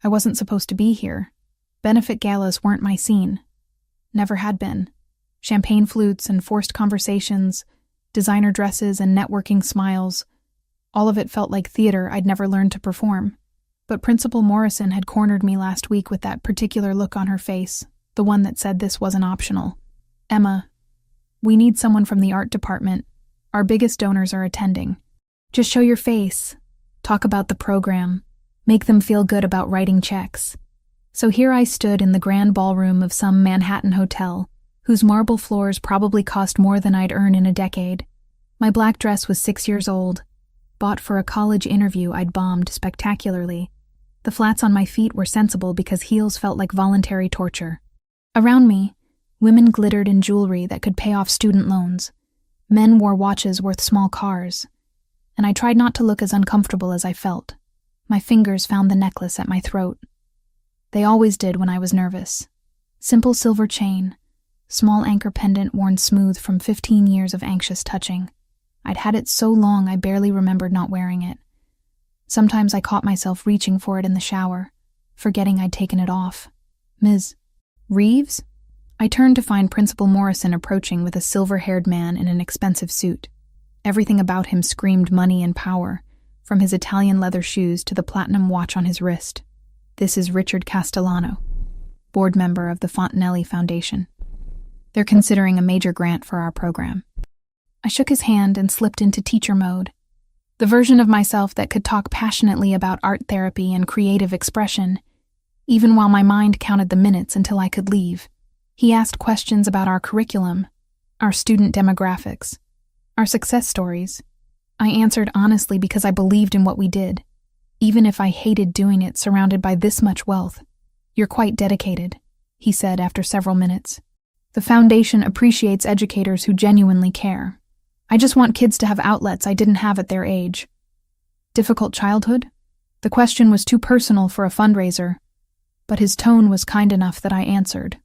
I wasn't supposed to be here. Benefit galas weren't my scene. Never had been. Champagne flutes and forced conversations, designer dresses and networking smiles. All of it felt like theater I'd never learned to perform. But Principal Morrison had cornered me last week with that particular look on her face, the one that said this wasn't optional. "Emma, we need someone from the art department. Our biggest donors are attending. Just show your face. Talk about the program. Make them feel good about writing checks." So here I stood in the grand ballroom of some Manhattan hotel, whose marble floors probably cost more than I'd earn in a decade. My black dress was 6 years old, bought for a college interview I'd bombed spectacularly. The flats on my feet were sensible because heels felt like voluntary torture. Around me, women glittered in jewelry that could pay off student loans. Men wore watches worth small cars. And I tried not to look as uncomfortable as I felt. My fingers found the necklace at my throat. They always did when I was nervous. Simple silver chain, small anchor pendant worn smooth from 15 years of anxious touching. I'd had it so long I barely remembered not wearing it. Sometimes I caught myself reaching for it in the shower, forgetting I'd taken it off. "Ms. Reeves?" I turned to find Principal Morrison approaching with a silver-haired man in an expensive suit. Everything about him screamed money and power, from his Italian leather shoes to the platinum watch on his wrist. "This is Richard Castellano, board member of the Fontanelli Foundation. They're considering a major grant for our program." I shook his hand and slipped into teacher mode. The version of myself that could talk passionately about art therapy and creative expression, even while my mind counted the minutes until I could leave. He asked questions about our curriculum, our student demographics, our success stories. I answered honestly because I believed in what we did, even if I hated doing it surrounded by this much wealth. "You're quite dedicated," he said after several minutes. "The foundation appreciates educators who genuinely care. I just want kids to have outlets I didn't have at their age." Difficult childhood? The question was too personal for a fundraiser, but his tone was kind enough that I answered.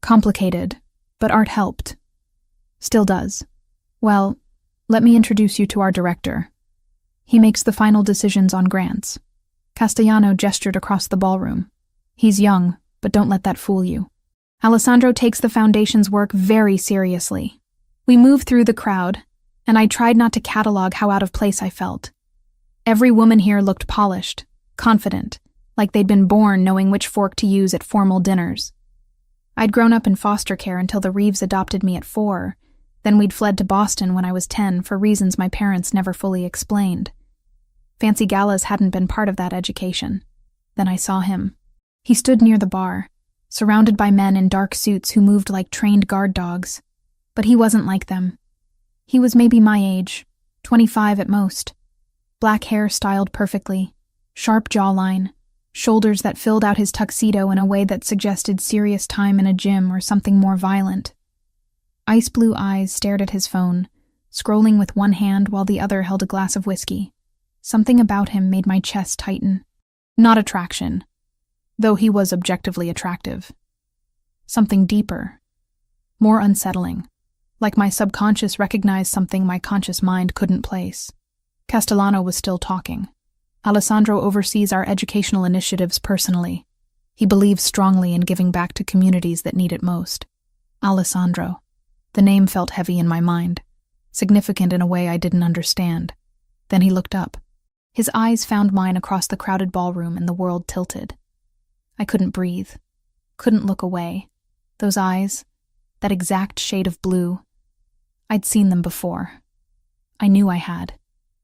"Complicated, but art helped. Still does. Well, let me introduce you to our director. He makes the final decisions on grants." Castellano gestured across the ballroom. "He's young, but don't let that fool you. Alessandro takes the foundation's work very seriously." We moved through the crowd, and I tried not to catalog how out of place I felt. Every woman here looked polished, confident, like they'd been born knowing which fork to use at formal dinners. I'd grown up in foster care until the Reeves adopted me at 4, then we'd fled to Boston when I was 10 for reasons my parents never fully explained. Fancy galas hadn't been part of that education. Then I saw him. He stood near the bar, surrounded by men in dark suits who moved like trained guard dogs. But he wasn't like them. He was maybe my age, 25 at most. Black hair styled perfectly, sharp jawline, shoulders that filled out his tuxedo in a way that suggested serious time in a gym or something more violent. Ice blue eyes stared at his phone, scrolling with one hand while the other held a glass of whiskey. Something about him made my chest tighten. Not attraction, though he was objectively attractive. Something deeper, more unsettling, like my subconscious recognized something my conscious mind couldn't place. Castellano was still talking. "Alessandro oversees our educational initiatives personally. He believes strongly in giving back to communities that need it most." Alessandro. The name felt heavy in my mind, significant in a way I didn't understand. Then he looked up. His eyes found mine across the crowded ballroom and the world tilted. I couldn't breathe, couldn't look away. Those eyes, that exact shade of blue. I'd seen them before. I knew I had.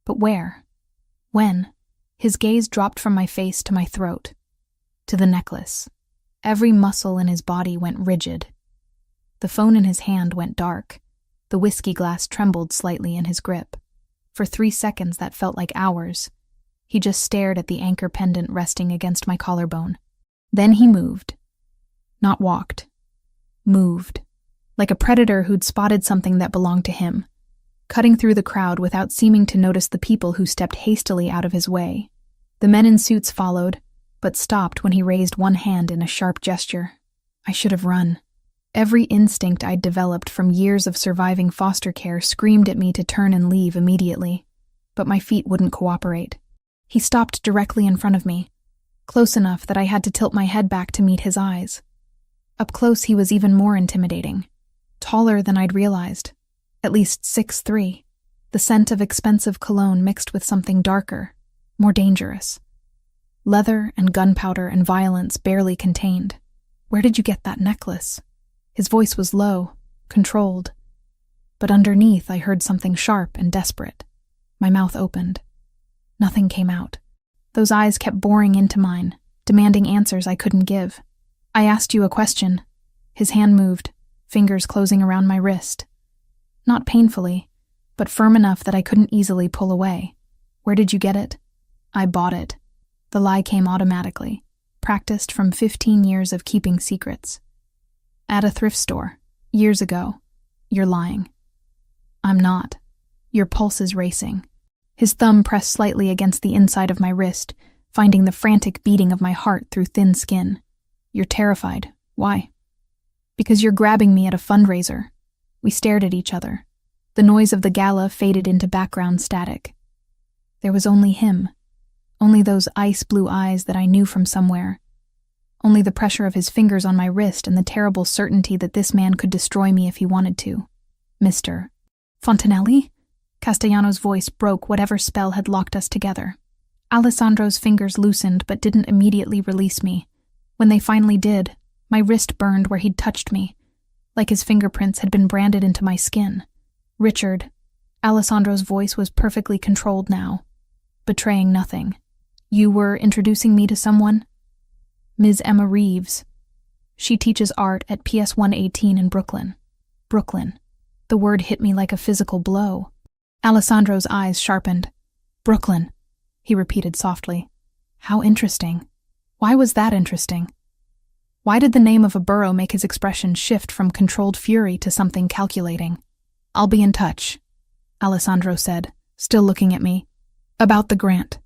But where? When? His gaze dropped from my face to my throat, to the necklace. Every muscle in his body went rigid. The phone in his hand went dark. The whiskey glass trembled slightly in his grip. For 3 seconds that felt like hours. He just stared at the anchor pendant resting against my collarbone. Then he moved. Not walked. Moved. Like a predator who'd spotted something that belonged to him, cutting through the crowd without seeming to notice the people who stepped hastily out of his way. The men in suits followed, but stopped when he raised one hand in a sharp gesture. I should have run. Every instinct I'd developed from years of surviving foster care screamed at me to turn and leave immediately, but my feet wouldn't cooperate. He stopped directly in front of me, close enough that I had to tilt my head back to meet his eyes. Up close, he was even more intimidating. Taller than I'd realized, at least 6'3", the scent of expensive cologne mixed with something darker, more dangerous. Leather and gunpowder and violence barely contained. "Where did you get that necklace?" His voice was low, controlled. But underneath, I heard something sharp and desperate. My mouth opened. Nothing came out. Those eyes kept boring into mine, demanding answers I couldn't give. "I asked you a question." His hand moved, fingers closing around my wrist. Not painfully, but firm enough that I couldn't easily pull away. "Where did you get it?" "I bought it." The lie came automatically, practiced from 15 years of keeping secrets. "At a thrift store, years ago." "You're lying." "I'm not." Your pulse is racing. His thumb pressed slightly against the inside of my wrist, finding the frantic beating of my heart through thin skin. "You're terrified. Why?" "Because you're grabbing me at a fundraiser." We stared at each other. The noise of the gala faded into background static. There was only him. Only those ice-blue eyes that I knew from somewhere. Only the pressure of his fingers on my wrist and the terrible certainty that this man could destroy me if he wanted to. "Mr. Fontanelli?" Castellano's voice broke whatever spell had locked us together. Alessandro's fingers loosened but didn't immediately release me. When they finally did, my wrist burned where he'd touched me, like his fingerprints had been branded into my skin. "Richard." Alessandro's voice was perfectly controlled now, betraying nothing. "You were introducing me to someone?" "Ms. Emma Reeves. She teaches art at PS 118 in Brooklyn." Brooklyn. The word hit me like a physical blow. Alessandro's eyes sharpened. "Brooklyn," he repeated softly. "How interesting. Why was that interesting?" Why did the name of a borough make his expression shift from controlled fury to something calculating? "I'll be in touch," Alessandro said, still looking at me. "About the grant."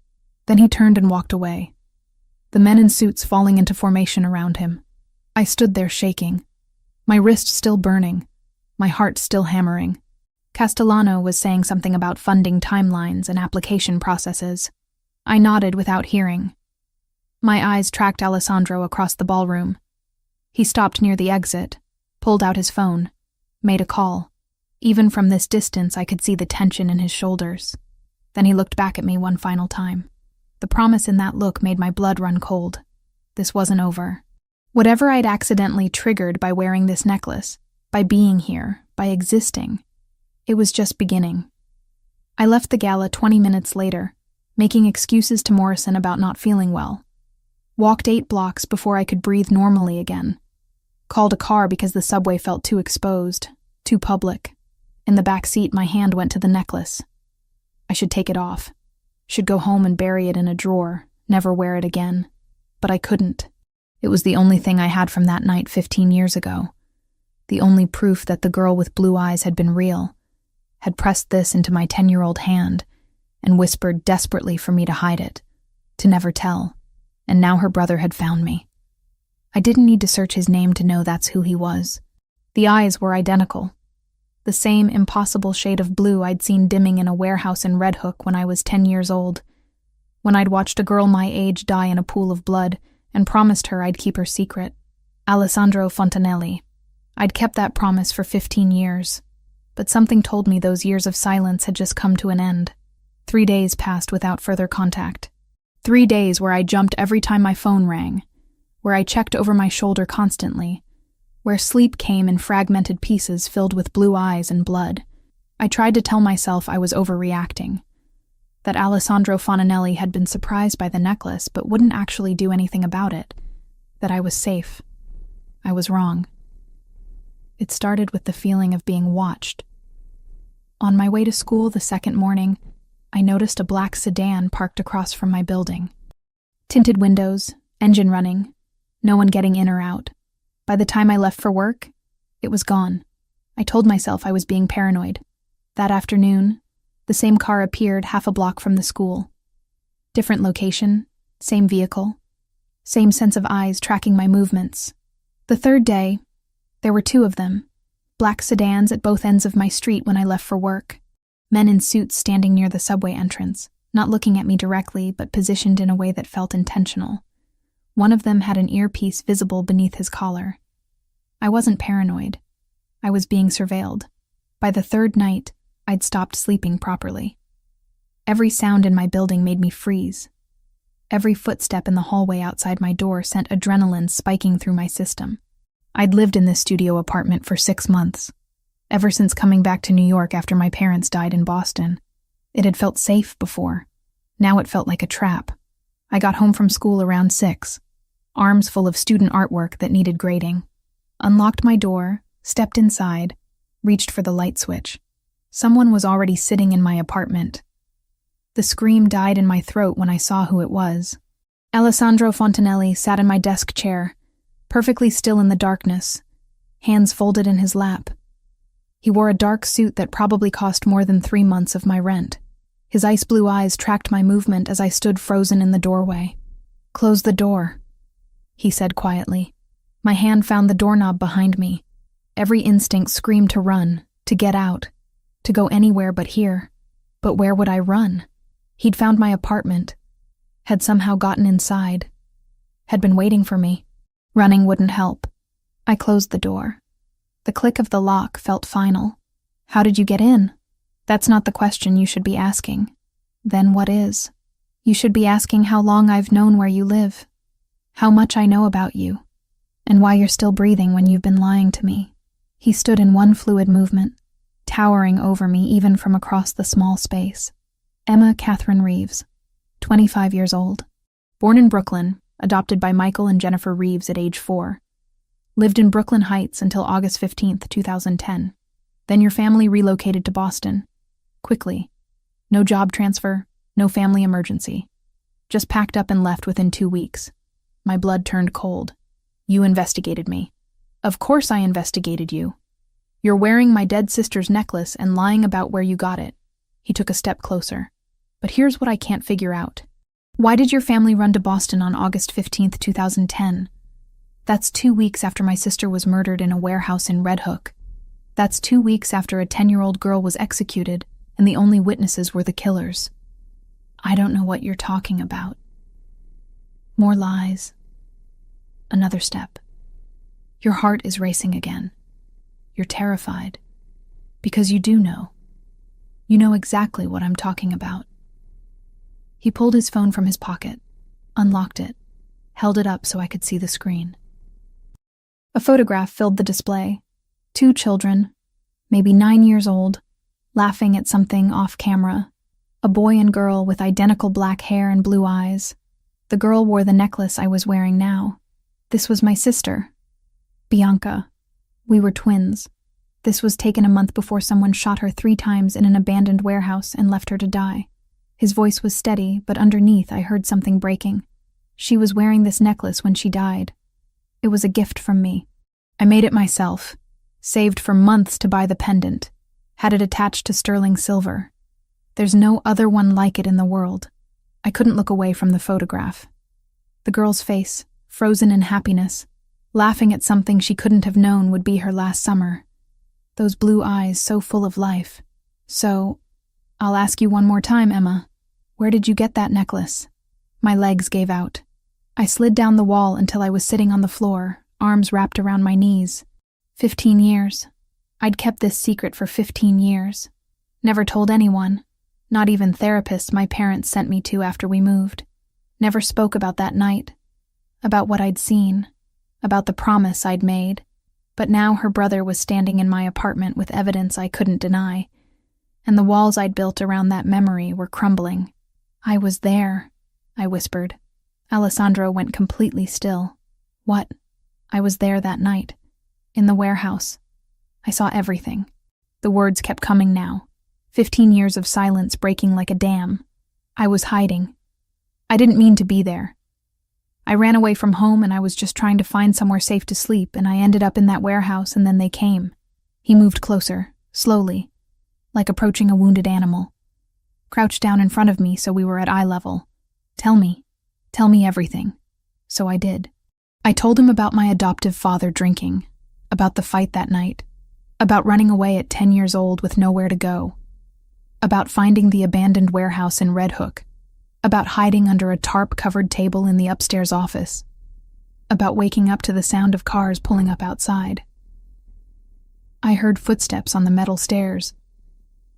Then he turned and walked away, the men in suits falling into formation around him. I stood there shaking, my wrist still burning, my heart still hammering. Castellano was saying something about funding timelines and application processes. I nodded without hearing. My eyes tracked Alessandro across the ballroom. He stopped near the exit, pulled out his phone, made a call. Even from this distance, I could see the tension in his shoulders. Then he looked back at me one final time. The promise in that look made my blood run cold. This wasn't over. Whatever I'd accidentally triggered by wearing this necklace, by being here, by existing, it was just beginning. I left the gala 20 minutes later, making excuses to Morrison about not feeling well. Walked 8 blocks before I could breathe normally again. Called a car because the subway felt too exposed, too public. In the back seat, my hand went to the necklace. I should take it off. Should go home and bury it in a drawer, never wear it again. But I couldn't. It was the only thing I had from that night 15 years ago. The only proof that the girl with blue eyes had been real. Had pressed this into my 10-year-old hand and whispered desperately for me to hide it, to never tell. And now her brother had found me. I didn't need to search his name to know that's who he was. The eyes were identical. The same impossible shade of blue I'd seen dimming in a warehouse in Red Hook when I was 10 years old, when I'd watched a girl my age die in a pool of blood and promised her I'd keep her secret. Alessandro Fontanelli. I'd kept that promise for 15 years, but something told me those years of silence had just come to an end. 3 days passed without further contact. 3 days where I jumped every time my phone rang, where I checked over my shoulder constantly, where sleep came in fragmented pieces filled with blue eyes and blood. I tried to tell myself I was overreacting, that Alessandro Fontanelli had been surprised by the necklace but wouldn't actually do anything about it, that I was safe. I was wrong. It started with the feeling of being watched. On my way to school the second morning, I noticed a black sedan parked across from my building. Tinted windows, engine running, no one getting in or out. By the time I left for work, it was gone. I told myself I was being paranoid. That afternoon, the same car appeared half a block from the school. Different location, same vehicle, same sense of eyes tracking my movements. The third day, there were 2 of them, black sedans at both ends of my street when I left for work. Men in suits standing near the subway entrance, not looking at me directly but positioned in a way that felt intentional. One of them had an earpiece visible beneath his collar. I wasn't paranoid. I was being surveilled. By the third night, I'd stopped sleeping properly. Every sound in my building made me freeze. Every footstep in the hallway outside my door sent adrenaline spiking through my system. I'd lived in this studio apartment for 6 months. Ever since coming back to New York after my parents died in Boston. It had felt safe before. Now it felt like a trap. I got home from school around 6, arms full of student artwork that needed grading. Unlocked my door, stepped inside, reached for the light switch. Someone was already sitting in my apartment. The scream died in my throat when I saw who it was. Alessandro Fontanelli sat in my desk chair, perfectly still in the darkness, hands folded in his lap. He wore a dark suit that probably cost more than 3 months of my rent. His ice blue eyes tracked my movement as I stood frozen in the doorway. "Close the door," he said quietly. My hand found the doorknob behind me. Every instinct screamed to run, to get out, to go anywhere but here. But where would I run? He'd found my apartment, had somehow gotten inside, had been waiting for me. Running wouldn't help. I closed the door. The click of the lock felt final. How did you get in? That's not the question you should be asking. Then what is? You should be asking how long I've known where you live, how much I know about you, and why you're still breathing when you've been lying to me. He stood in one fluid movement, towering over me even from across the small space. Emma Catherine Reeves, 25 years old. Born in Brooklyn, adopted by Michael and Jennifer Reeves at age 4. Lived in Brooklyn Heights until August 15th, 2010. Then your family relocated to Boston. Quickly. No job transfer, no family emergency. Just packed up and left within 2 weeks. My blood turned cold. You investigated me. Of course I investigated you. You're wearing my dead sister's necklace and lying about where you got it. He took a step closer. But here's what I can't figure out. Why did your family run to Boston on August 15th, 2010? That's 2 weeks after my sister was murdered in a warehouse in Red Hook. That's 2 weeks after a 10-year-old girl was executed and the only witnesses were the killers. I don't know what you're talking about. More lies. Another step. Your heart is racing again. You're terrified. Because you do know. You know exactly what I'm talking about. He pulled his phone from his pocket, unlocked it, held it up so I could see the screen. A photograph filled the display. 2 children, maybe 9 years old, laughing at something off camera. A boy and girl with identical black hair and blue eyes. The girl wore the necklace I was wearing now. This was my sister, Bianca. We were twins. This was taken a month before someone shot her 3 times in an abandoned warehouse and left her to die. His voice was steady, but underneath I heard something breaking. She was wearing this necklace when she died. It was a gift from me. I made it myself, saved for months to buy the pendant, had it attached to sterling silver. There's no other one like it in the world. I couldn't look away from the photograph. The girl's face, frozen in happiness, laughing at something she couldn't have known would be her last summer. Those blue eyes so full of life. So, I'll ask you one more time, Emma. Where did you get that necklace? My legs gave out. I slid down the wall until I was sitting on the floor, arms wrapped around my knees. 15 years. I'd kept this secret for 15 years. Never told anyone, not even therapists my parents sent me to after we moved. Never spoke about that night, about what I'd seen, about the promise I'd made. But now her brother was standing in my apartment with evidence I couldn't deny, and the walls I'd built around that memory were crumbling. I was there, I whispered. Alessandro went completely still. What? I was there that night. In the warehouse. I saw everything. The words kept coming now. 15 years of silence breaking like a dam. I was hiding. I didn't mean to be there. I ran away from home and I was just trying to find somewhere safe to sleep, and I ended up in that warehouse and then they came. He moved closer, slowly, like approaching a wounded animal. Crouched down in front of me so we were at eye level. Tell me everything. So I did. I told him about my adoptive father drinking, about the fight that night, about running away at 10 years old with nowhere to go, about finding the abandoned warehouse in Red Hook, about hiding under a tarp-covered table in the upstairs office. about waking up to the sound of cars pulling up outside. I heard footsteps on the metal stairs.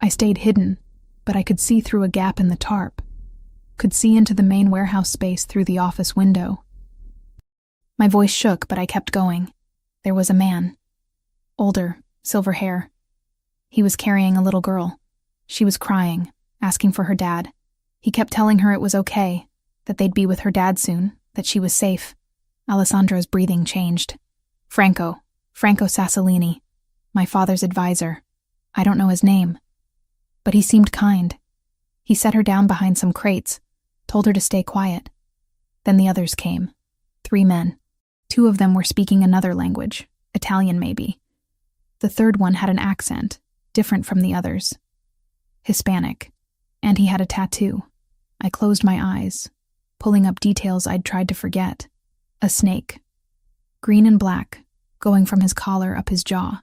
I stayed hidden, but I could see through a gap in the tarp, could see into the main warehouse space through the office window. My voice shook, but I kept going. There was a man. Older, silver hair. He was carrying a little girl. She was crying, asking for her dad. He kept telling her it was okay, that they'd be with her dad soon, that she was safe. Alessandro's breathing changed. Franco Sassolini, my father's advisor. I don't know his name, but he seemed kind. He set her down behind some crates, told her to stay quiet. Then the others came. 3 men. 2 of them were speaking another language, Italian maybe. The third one had an accent, different from the others. Hispanic, and he had a tattoo. I closed my eyes, pulling up details I'd tried to forget. A snake. Green and black, going from his collar up his jaw.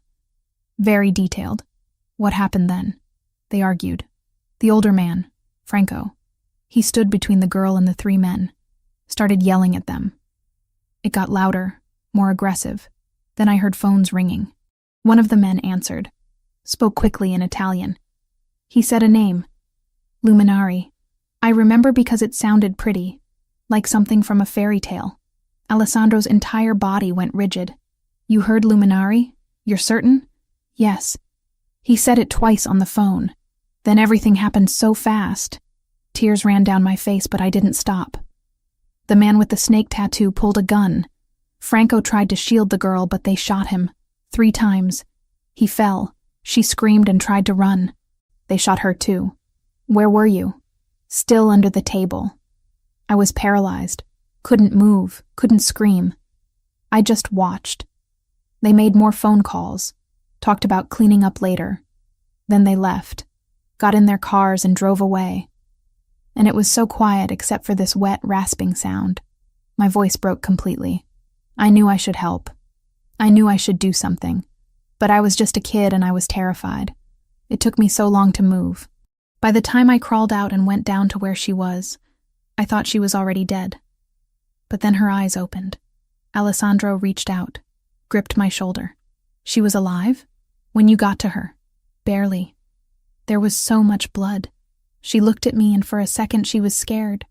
Very detailed. What happened then? They argued. The older man, Franco, he stood between the girl and the 3 men, started yelling at them. It got louder, more aggressive. Then I heard phones ringing. One of the men answered, spoke quickly in Italian. He said a name, Luminari. I remember because it sounded pretty, like something from a fairy tale. Alessandro's entire body went rigid. You heard Luminari? You're certain? Yes. He said it twice on the phone. Then everything happened so fast. Tears ran down my face, but I didn't stop. The man with the snake tattoo pulled a gun. Franco tried to shield the girl, but they shot him. 3 times. He fell. She screamed and tried to run. They shot her too. Where were you? Still under the table. I was paralyzed. Couldn't move, couldn't scream. I just watched. They made more phone calls, talked about cleaning up later. Then they left, got in their cars and drove away. And it was so quiet except for this wet, rasping sound. My voice broke completely. I knew I should help. I knew I should do something. But I was just a kid and I was terrified. It took me so long to move. By the time I crawled out and went down to where she was, I thought she was already dead. But then her eyes opened. Alessandro reached out, gripped my shoulder. She was alive? When you got to her? Barely. There was so much blood. She looked at me and for a second she was scared.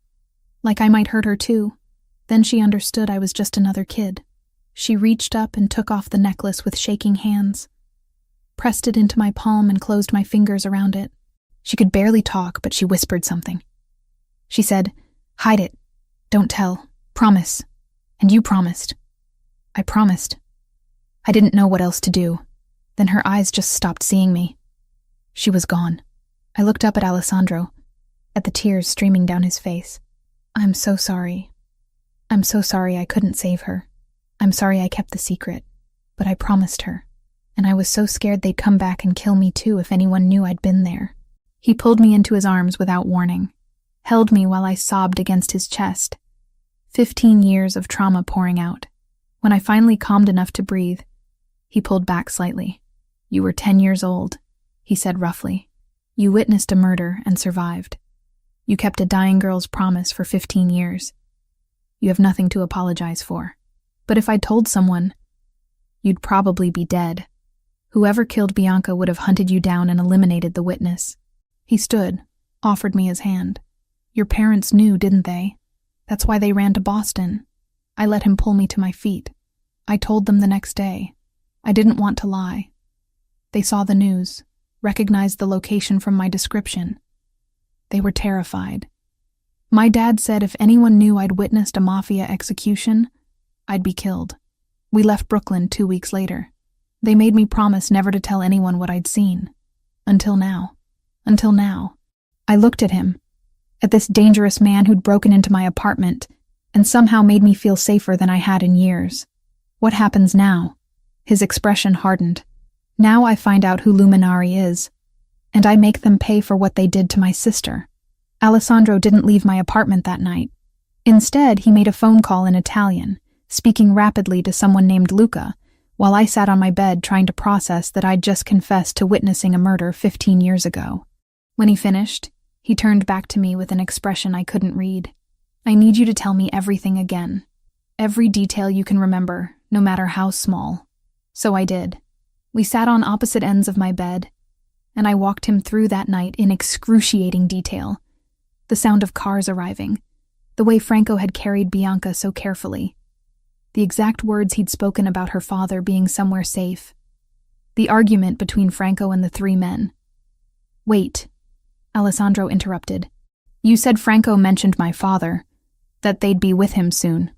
Like I might hurt her too. Then she understood I was just another kid. She reached up and took off the necklace with shaking hands, pressed it into my palm and closed my fingers around it. She could barely talk, but she whispered something. She said, "Hide it. Don't tell. Promise." And you promised. I promised. I didn't know what else to do. Then her eyes just stopped seeing me. She was gone. I looked up at Alessandro, at the tears streaming down his face. I'm so sorry. I'm so sorry I couldn't save her. I'm sorry I kept the secret. But I promised her. And I was so scared they'd come back and kill me too if anyone knew I'd been there. He pulled me into his arms without warning, held me while I sobbed against his chest. 15 years of trauma pouring out. When I finally calmed enough to breathe, he pulled back slightly. You were 10 years old, he said roughly. You witnessed a murder and survived. You kept a dying girl's promise for 15 years. You have nothing to apologize for. But if I'd told someone, you'd probably be dead. Whoever killed Bianca would have hunted you down and eliminated the witness. He stood, offered me his hand. Your parents knew, didn't they? That's why they ran to Boston. I let him pull me to my feet. I told them the next day. I didn't want to lie. They saw the news, recognized the location from my description. They were terrified. My dad said if anyone knew I'd witnessed a Mafia execution, I'd be killed. We left Brooklyn 2 weeks later. They made me promise never to tell anyone what I'd seen. Until now. Until now. I looked at him, at this dangerous man who'd broken into my apartment and somehow made me feel safer than I had in years. What happens now? His expression hardened. Now I find out who Luminari is, and I make them pay for what they did to my sister. Alessandro didn't leave my apartment that night. Instead, he made a phone call in Italian, speaking rapidly to someone named Luca, while I sat on my bed trying to process that I'd just confessed to witnessing a murder 15 years ago. When he finished, he turned back to me with an expression I couldn't read. I need you to tell me everything again. Every detail you can remember, no matter how small. So I did. We sat on opposite ends of my bed, and I walked him through that night in excruciating detail. The sound of cars arriving, the way Franco had carried Bianca so carefully, the exact words he'd spoken about her father being somewhere safe, the argument between Franco and the three men. Wait, Alessandro interrupted. You said Franco mentioned my father, that they'd be with him soon.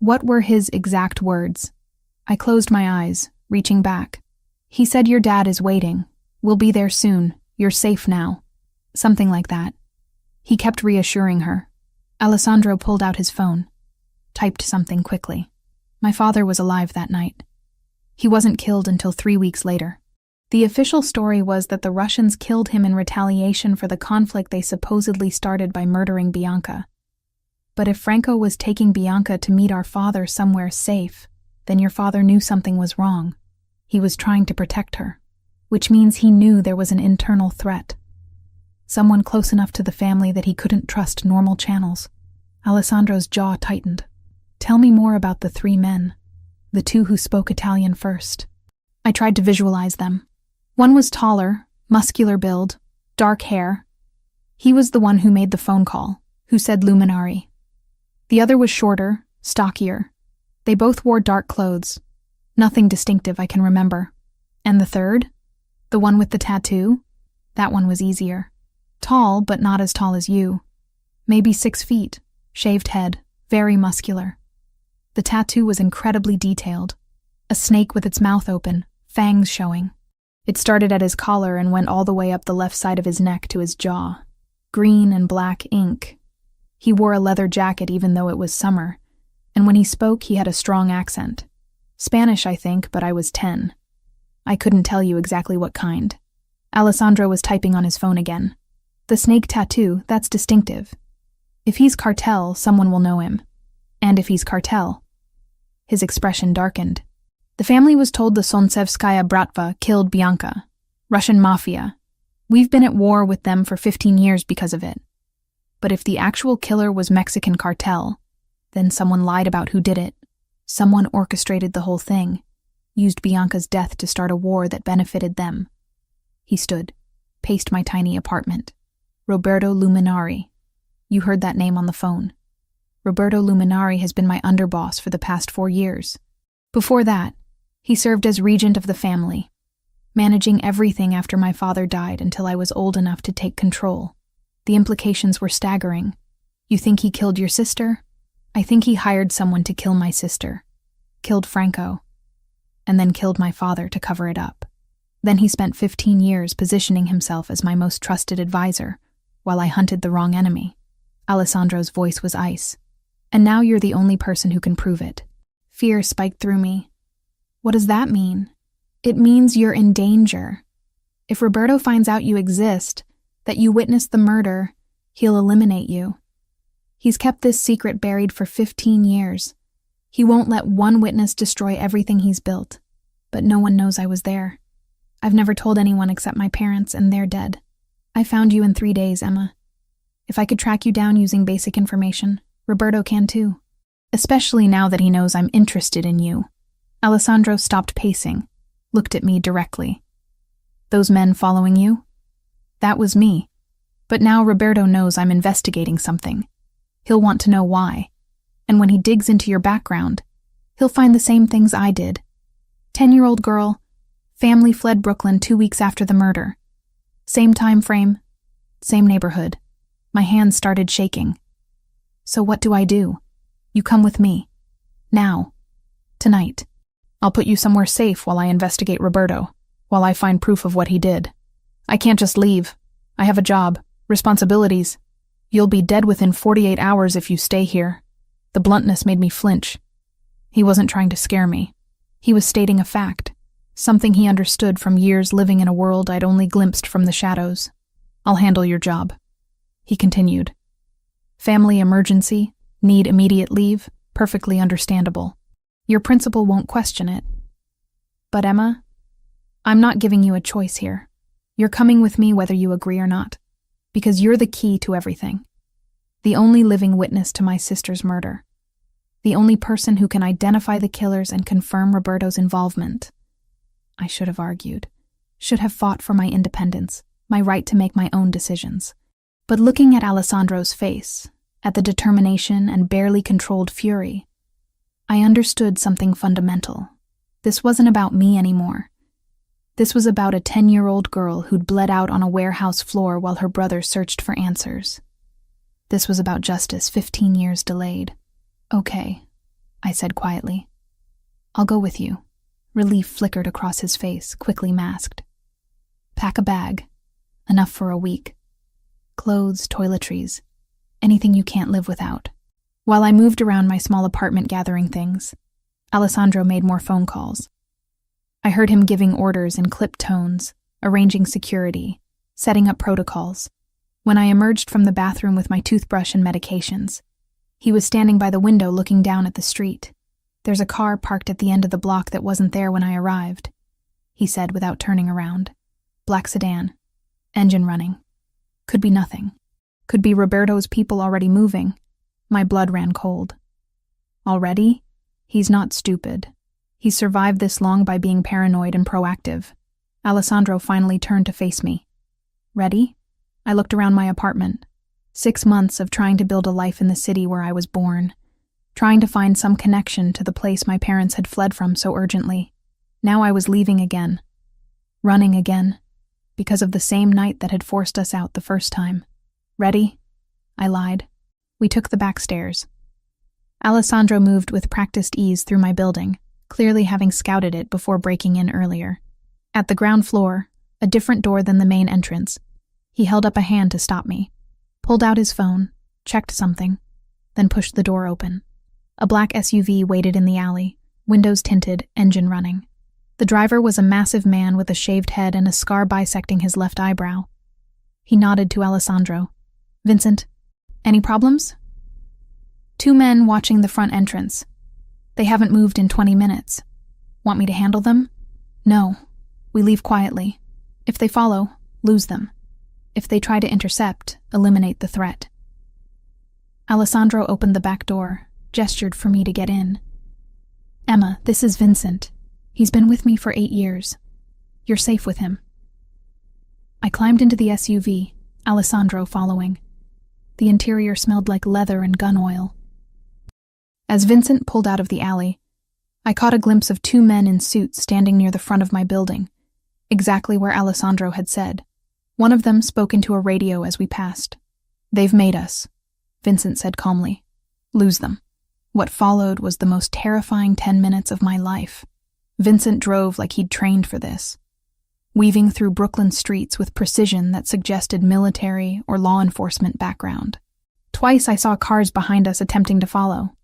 What were his exact words? I closed my eyes, reaching back. He said your dad is waiting. We'll be there soon. You're safe now. Something like that. He kept reassuring her. Alessandro pulled out his phone, typed something quickly. My father was alive that night. He wasn't killed until 3 weeks later. The official story was that the Russians killed him in retaliation for the conflict they supposedly started by murdering Bianca. But if Franco was taking Bianca to meet our father somewhere safe, then your father knew something was wrong. He was trying to protect her, which means he knew there was an internal threat. Someone close enough to the family that he couldn't trust normal channels. Alessandro's jaw tightened. Tell me more about the three men, the two who spoke Italian first. I tried to visualize them. One was taller, muscular build, dark hair. He was the one who made the phone call, who said luminari. The other was shorter, stockier. They both wore dark clothes. Nothing distinctive I can remember. And the third? The one with the tattoo? That one was easier. Tall, but not as tall as you. Maybe 6 feet, shaved head, very muscular. The tattoo was incredibly detailed. A snake with its mouth open, fangs showing. It started at his collar and went all the way up the left side of his neck to his jaw. Green and black ink. He wore a leather jacket even though it was summer, and when he spoke he had a strong accent. Spanish, I think, but I was 10. I couldn't tell you exactly what kind. Alessandro was typing on his phone again. The snake tattoo, that's distinctive. If he's cartel, someone will know him. And if he's cartel. His expression darkened. The family was told the Solntsevskaya Bratva killed Bianca. Russian Mafia. We've been at war with them for 15 years because of it. But if the actual killer was Mexican cartel, then someone lied about who did it. Someone orchestrated the whole thing, used Bianca's death to start a war that benefited them. He stood, paced my tiny apartment. Roberto Luminari. You heard that name on the phone. Roberto Luminari has been my underboss for the past 4 years. Before that, he served as regent of the family, managing everything after my father died until I was old enough to take control. The implications were staggering. You think he killed your sister? I think he hired someone to kill my sister, killed Franco, and then killed my father to cover it up. Then he spent 15 years positioning himself as my most trusted advisor, while I hunted the wrong enemy. Alessandro's voice was ice. And now you're the only person who can prove it. Fear spiked through me. What does that mean? It means you're in danger. If Roberto finds out you exist, that you witnessed the murder, he'll eliminate you. He's kept this secret buried for 15 years. He won't let one witness destroy everything he's built. But no one knows I was there. I've never told anyone except my parents, and they're dead. I found you in 3 days, Emma. If I could track you down using basic information, Roberto can too. Especially now that he knows I'm interested in you. Alessandro stopped pacing, looked at me directly. Those men following you? That was me. But now Roberto knows I'm investigating something. He'll want to know why. And when he digs into your background, he'll find the same things I did. 10-year-old girl, family fled Brooklyn 2 weeks after the murder. Same time frame, same neighborhood. My hands started shaking. So what do I do? You come with me. Now. Tonight. I'll put you somewhere safe while I investigate Roberto, while I find proof of what he did. I can't just leave. I have a job, responsibilities. You'll be dead within 48 hours if you stay here. The bluntness made me flinch. He wasn't trying to scare me. He was stating a fact, something he understood from years living in a world I'd only glimpsed from the shadows. I'll handle your job. He continued. Family emergency, need immediate leave, perfectly understandable. Your principal won't question it. But Emma, I'm not giving you a choice here. You're coming with me whether you agree or not, because you're the key to everything. The only living witness to my sister's murder. The only person who can identify the killers and confirm Roberto's involvement. I should have argued. Should have fought for my independence, my right to make my own decisions. But looking at Alessandro's face, at the determination and barely controlled fury, I understood something fundamental. This wasn't about me anymore. This was about a 10-year-old girl who'd bled out on a warehouse floor while her brother searched for answers. This was about justice 15 years delayed. Okay, I said quietly. I'll go with you. Relief flickered across his face, quickly masked. Pack a bag. Enough for a week. Clothes, toiletries. Anything you can't live without. While I moved around my small apartment gathering things, Alessandro made more phone calls. I heard him giving orders in clipped tones, arranging security, setting up protocols. When I emerged from the bathroom with my toothbrush and medications, he was standing by the window looking down at the street. There's a car parked at the end of the block that wasn't there when I arrived, he said without turning around. Black sedan. Engine running. Could be nothing. Could be Roberto's people already moving. My blood ran cold. Already? He's not stupid. He's survived this long by being paranoid and proactive. Alessandro finally turned to face me. Ready? I looked around my apartment. 6 months of trying to build a life in the city where I was born, trying to find some connection to the place my parents had fled from so urgently. Now I was leaving again. Running again. Because of the same night that had forced us out the first time. Ready? I lied. We took the back stairs. Alessandro moved with practiced ease through my building, clearly having scouted it before breaking in earlier. At the ground floor, a different door than the main entrance, he held up a hand to stop me, pulled out his phone, checked something, then pushed the door open. A black SUV waited in the alley, windows tinted, engine running. The driver was a massive man with a shaved head and a scar bisecting his left eyebrow. He nodded to Alessandro. Vincent, any problems? 2 men watching the front entrance. They haven't moved in 20 minutes. Want me to handle them? No. We leave quietly. If they follow, lose them. If they try to intercept, eliminate the threat. Alessandro opened the back door, gestured for me to get in. Emma, this is Vincent. He's been with me for 8 years. You're safe with him. I climbed into the SUV, Alessandro following. The interior smelled like leather and gun oil. As Vincent pulled out of the alley, I caught a glimpse of 2 men in suits standing near the front of my building, exactly where Alessandro had said. One of them spoke into a radio as we passed. They've made us, Vincent said calmly. Lose them. What followed was the most terrifying 10 minutes of my life. Vincent drove like he'd trained for this, weaving through Brooklyn streets with precision that suggested military or law enforcement background. Twice I saw cars behind us attempting to follow.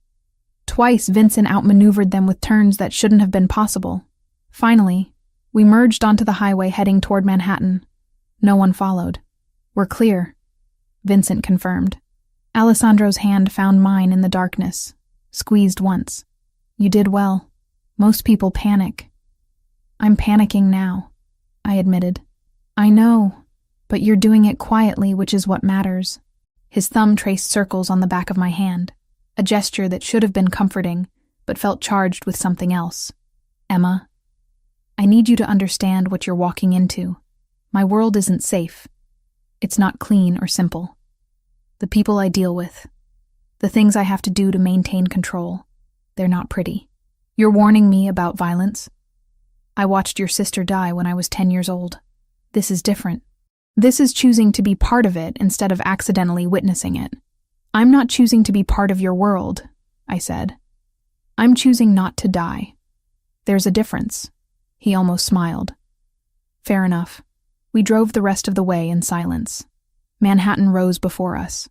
Twice Vincent outmaneuvered them with turns that shouldn't have been possible. Finally, we merged onto the highway heading toward Manhattan. No one followed. We're clear, Vincent confirmed. Alessandro's hand found mine in the darkness, squeezed once. You did well. Most people panic. I'm panicking now, I admitted. I know, but you're doing it quietly, which is what matters. His thumb traced circles on the back of my hand, a gesture that should have been comforting, but felt charged with something else. Emma, I need you to understand what you're walking into. My world isn't safe. It's not clean or simple. The people I deal with, the things I have to do to maintain control, they're not pretty. You're warning me about violence? I watched your sister die when I was 10 years old. This is different. This is choosing to be part of it instead of accidentally witnessing it. I'm not choosing to be part of your world, I said. I'm choosing not to die. There's a difference. He almost smiled. Fair enough. We drove the rest of the way in silence. Manhattan rose before us,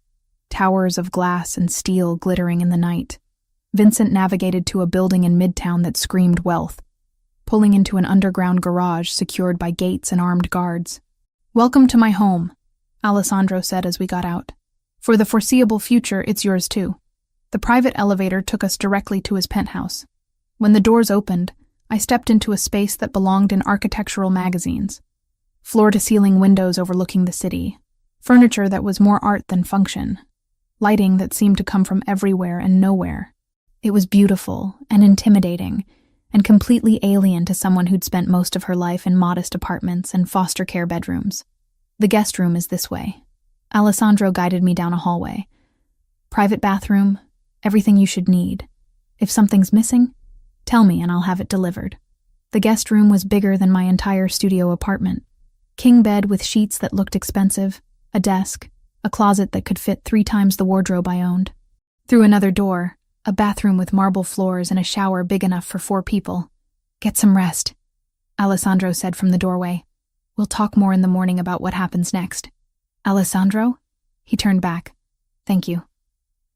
towers of glass and steel glittering in the night. Vincent navigated to a building in Midtown that screamed wealth, pulling into an underground garage secured by gates and armed guards. Welcome to my home, Alessandro said as we got out. For the foreseeable future, it's yours too. The private elevator took us directly to his penthouse. When the doors opened, I stepped into a space that belonged in architectural magazines. Floor-to-ceiling windows overlooking the city. Furniture that was more art than function. Lighting that seemed to come from everywhere and nowhere. It was beautiful and intimidating, and completely alien to someone who'd spent most of her life in modest apartments and foster care bedrooms. The guest room is this way. Alessandro guided me down a hallway. Private bathroom, everything you should need. If something's missing, tell me and I'll have it delivered. The guest room was bigger than my entire studio apartment. King bed with sheets that looked expensive, a desk, a closet that could fit 3 times the wardrobe I owned. Through another door, a bathroom with marble floors and a shower big enough for 4 people. Get some rest, Alessandro said from the doorway. We'll talk more in the morning about what happens next. Alessandro? He turned back. Thank you.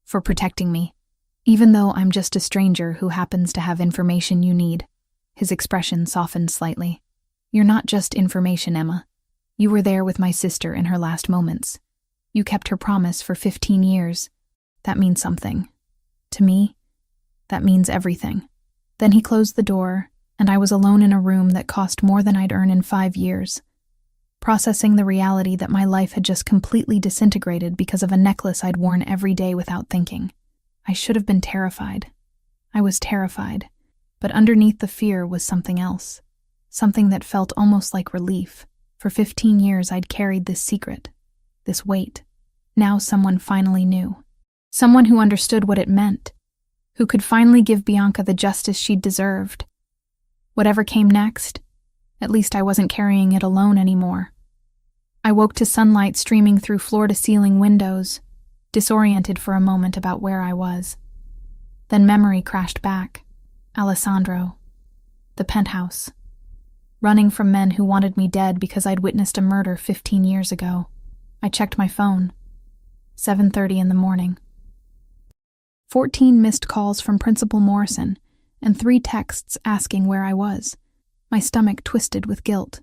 For protecting me. Even though I'm just a stranger who happens to have information you need. His expression softened slightly. You're not just information, Emma. You were there with my sister in her last moments. You kept her promise for 15 years. That means something. To me, that means everything. Then he closed the door, and I was alone in a room that cost more than I'd earn in 5 years, processing the reality that my life had just completely disintegrated because of a necklace I'd worn every day without thinking. I should have been terrified. I was terrified, but underneath the fear was something else, something that felt almost like relief. For 15 years I'd carried this secret, this weight. Now someone finally knew. Someone who understood what it meant, who could finally give Bianca the justice she'd deserved. Whatever came next, at least I wasn't carrying it alone anymore. I woke to sunlight streaming through floor-to-ceiling windows, disoriented for a moment about where I was. Then memory crashed back. Alessandro. The penthouse. Running from men who wanted me dead because I'd witnessed a murder 15 years ago. I checked my phone. 7:30 in the morning. 14 missed calls from Principal Morrison, and 3 texts asking where I was. My stomach twisted with guilt.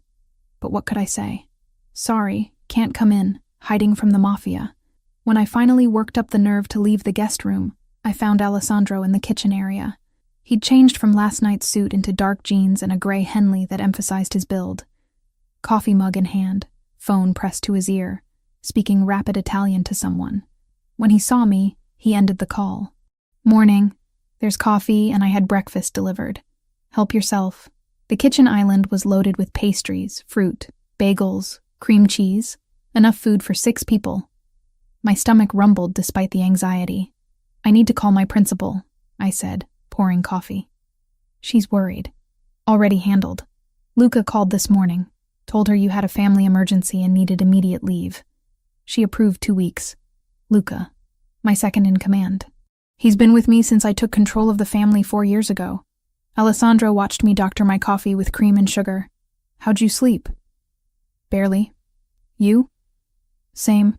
But what could I say? Sorry, can't come in, hiding from the Mafia. When I finally worked up the nerve to leave the guest room, I found Alessandro in the kitchen area. He'd changed from last night's suit into dark jeans and a gray Henley that emphasized his build. Coffee mug in hand, phone pressed to his ear, speaking rapid Italian to someone. When he saw me, he ended the call. Morning. There's coffee and I had breakfast delivered. Help yourself. The kitchen island was loaded with pastries, fruit, bagels, cream cheese, enough food for 6 people. My stomach rumbled despite the anxiety. I need to call my principal, I said, pouring coffee. She's worried. Already handled. Luca called this morning, told her you had a family emergency and needed immediate leave. She approved 2 weeks. Luca, my second in command. He's been with me since I took control of the family 4 years ago. Alessandro watched me doctor my coffee with cream and sugar. How'd you sleep? Barely. You? Same.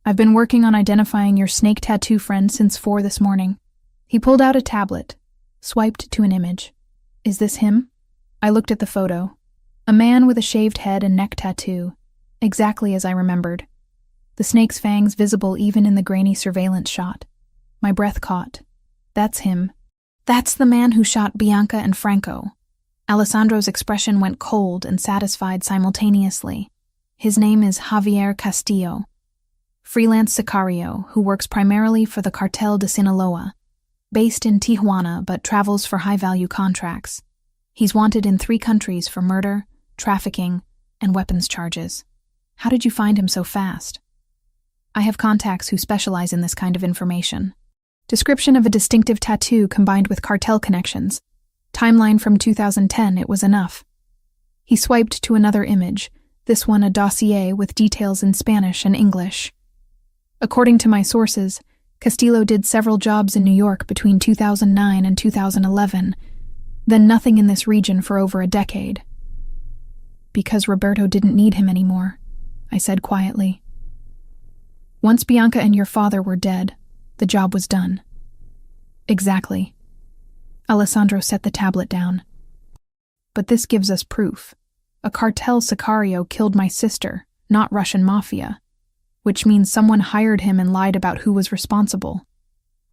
I've been working on identifying your snake tattoo friend since 4 this morning. He pulled out a tablet, swiped to an image. Is this him? I looked at the photo. A man with a shaved head and neck tattoo, exactly as I remembered. The snake's fangs visible even in the grainy surveillance shot. My breath caught. That's him. That's the man who shot Bianca and Franco. Alessandro's expression went cold and satisfied simultaneously. His name is Javier Castillo, freelance sicario who works primarily for the Cartel de Sinaloa, based in Tijuana but travels for high-value contracts. He's wanted in 3 countries for murder, trafficking, and weapons charges. How did you find him so fast? I have contacts who specialize in this kind of information. Description of a distinctive tattoo combined with cartel connections. Timeline from 2010, it was enough. He swiped to another image, this one a dossier with details in Spanish and English. According to my sources, Castillo did several jobs in New York between 2009 and 2011, then nothing in this region for over a decade. Because Roberto didn't need him anymore, I said quietly. Once Bianca and your father were dead, the job was done. Exactly. Alessandro set the tablet down. But this gives us proof. A cartel sicario killed my sister, not Russian mafia. Which means someone hired him and lied about who was responsible.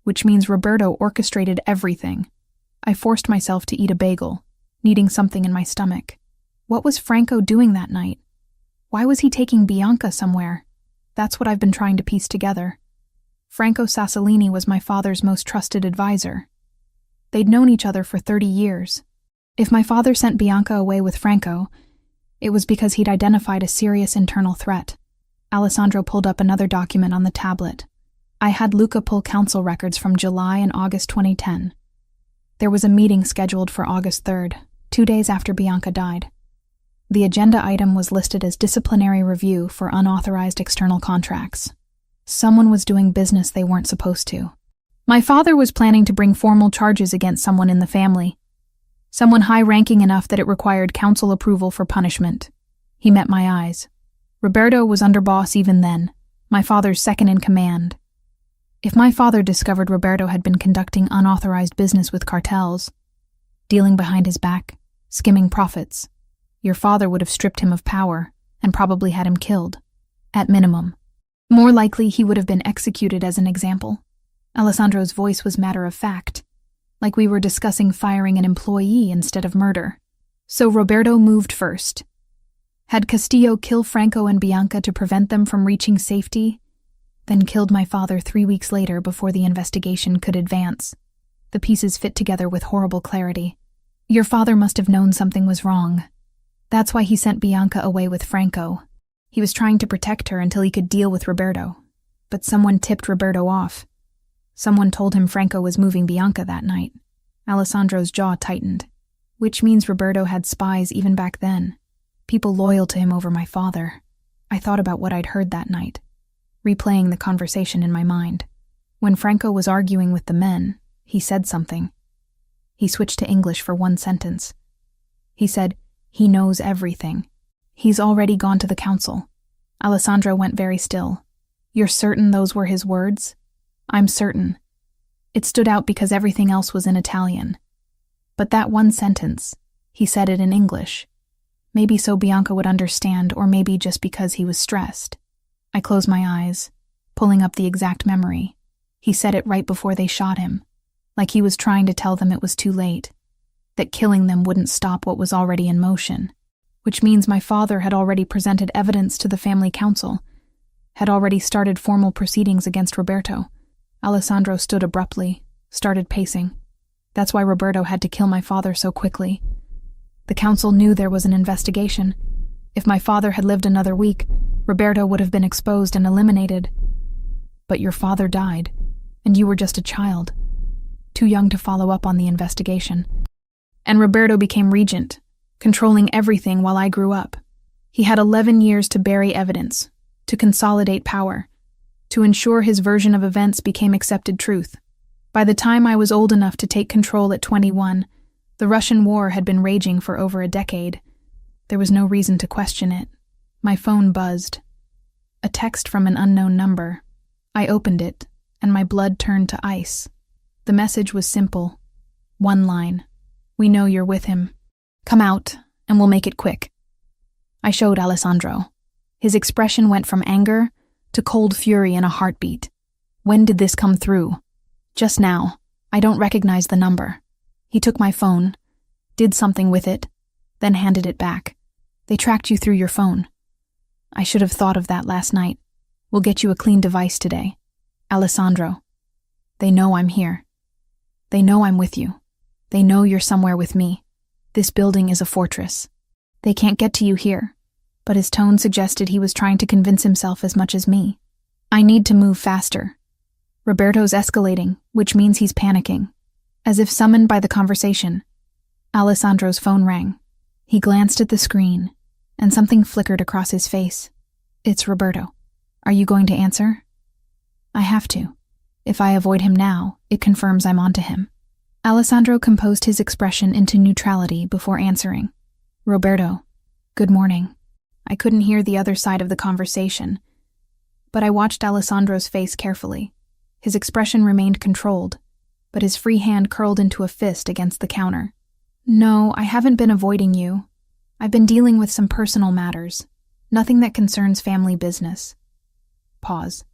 Which means Roberto orchestrated everything. I forced myself to eat a bagel, needing something in my stomach. What was Franco doing that night? Why was he taking Bianca somewhere? That's what I've been trying to piece together. Franco Sassolini was my father's most trusted advisor. They'd known each other for 30 years. If my father sent Bianca away with Franco, it was because he'd identified a serious internal threat. Alessandro pulled up another document on the tablet. I had Luca pull council records from July and August 2010. There was a meeting scheduled for August 3rd, 2 days after Bianca died. The agenda item was listed as disciplinary review for unauthorized external contracts. Someone was doing business they weren't supposed to. My father was planning to bring formal charges against someone in the family, someone high-ranking enough that it required council approval for punishment. He met my eyes. Roberto was underboss even then, my father's second in command. If my father discovered Roberto had been conducting unauthorized business with cartels, dealing behind his back, skimming profits, your father would have stripped him of power and probably had him killed, at minimum. More likely, he would have been executed as an example. Alessandro's voice was matter of fact, like we were discussing firing an employee instead of murder. So Roberto moved first. Had Castillo kill Franco and Bianca to prevent them from reaching safety, then killed my father 3 weeks later before the investigation could advance. The pieces fit together with horrible clarity. Your father must have known something was wrong. That's why he sent Bianca away with Franco. He was trying to protect her until he could deal with Roberto. But someone tipped Roberto off. Someone told him Franco was moving Bianca that night. Alessandro's jaw tightened, which means Roberto had spies even back then. People loyal to him over my father. I thought about what I'd heard that night, replaying the conversation in my mind. When Franco was arguing with the men, he said something. He switched to English for one sentence. He said, "He knows everything. He's already gone to the council." Alessandro went very still. You're certain those were his words? I'm certain. It stood out because everything else was in Italian. But that one sentence, he said it in English. Maybe so Bianca would understand, or maybe just because he was stressed. I closed my eyes, pulling up the exact memory. He said it right before they shot him, like he was trying to tell them it was too late, that killing them wouldn't stop what was already in motion, which means my father had already presented evidence to the family council, had already started formal proceedings against Roberto. Alessandro stood abruptly, started pacing. That's why Roberto had to kill my father so quickly. The council knew there was an investigation. If my father had lived another week, Roberto would have been exposed and eliminated. But your father died, and you were just a child, too young to follow up on the investigation. And Roberto became regent, controlling everything while I grew up. He had 11 years to bury evidence, to consolidate power, to ensure his version of events became accepted truth. By the time I was old enough to take control at 21, the Russian war had been raging for over a decade. There was no reason to question it. My phone buzzed. A text from an unknown number. I opened it, and my blood turned to ice. The message was simple. One line. We know you're with him. Come out, and we'll make it quick. I showed Alessandro. His expression went from anger to cold fury in a heartbeat. When did this come through? Just now. I don't recognize the number. He took my phone, did something with it, then handed it back. They tracked you through your phone. I should have thought of that last night. We'll get you a clean device today. Alessandro. They know I'm here. They know I'm with you. They know you're somewhere with me. This building is a fortress. They can't get to you here. But his tone suggested he was trying to convince himself as much as me. I need to move faster. Roberto's escalating, which means he's panicking. As if summoned by the conversation, Alessandro's phone rang. He glanced at the screen, and something flickered across his face. It's Roberto. Are you going to answer? I have to. If I avoid him now, it confirms I'm onto him. Alessandro composed his expression into neutrality before answering. Roberto, good morning. I couldn't hear the other side of the conversation, but I watched Alessandro's face carefully. His expression remained controlled, but his free hand curled into a fist against the counter. No, I haven't been avoiding you. I've been dealing with some personal matters. Nothing that concerns family business. Pause.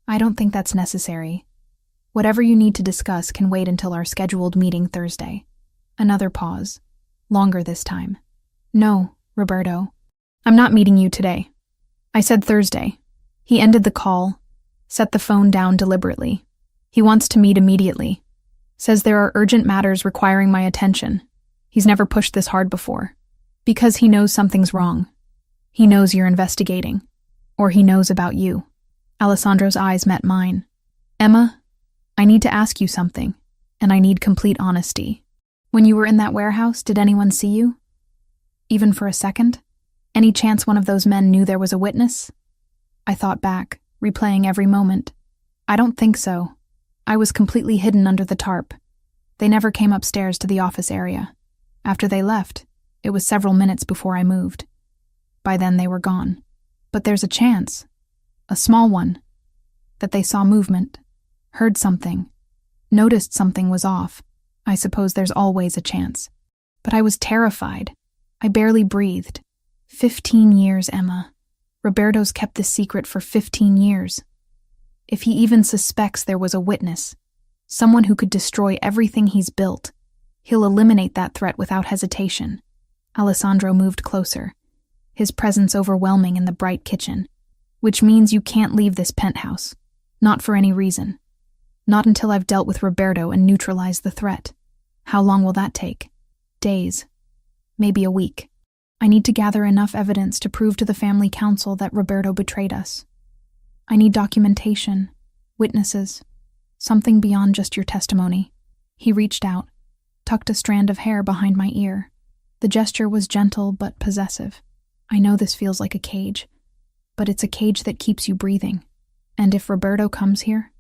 I don't think that's necessary. Whatever you need to discuss can wait until our scheduled meeting Thursday. Another pause. Longer this time. No, Roberto. I'm not meeting you today. I said Thursday. He ended the call, set the phone down deliberately. He wants to meet immediately. Says there are urgent matters requiring my attention. He's never pushed this hard before. Because he knows something's wrong. He knows you're investigating. Or he knows about you. Alessandro's eyes met mine. Emma, I need to ask you something, and I need complete honesty. When you were in that warehouse, did anyone see you? Even for a second? Any chance one of those men knew there was a witness? I thought back, replaying every moment. I don't think so. I was completely hidden under the tarp. They never came upstairs to the office area. After they left, it was several minutes before I moved. By then they were gone. But there's a chance, a small one, that they saw movement, heard something, noticed something was off. I suppose there's always a chance. But I was terrified. I barely breathed. 15 years, Emma. Roberto's kept this secret for 15 years. If he even suspects there was a witness, someone who could destroy everything he's built, he'll eliminate that threat without hesitation. Alessandro moved closer, his presence overwhelming in the bright kitchen. Which means you can't leave this penthouse. Not for any reason. Not until I've dealt with Roberto and neutralized the threat. How long will that take? Days. Maybe a week. I need to gather enough evidence to prove to the family council that Roberto betrayed us. I need documentation, witnesses, something beyond just your testimony. He reached out, tucked a strand of hair behind my ear. The gesture was gentle but possessive. I know this feels like a cage, but it's a cage that keeps you breathing. And if Roberto comes here,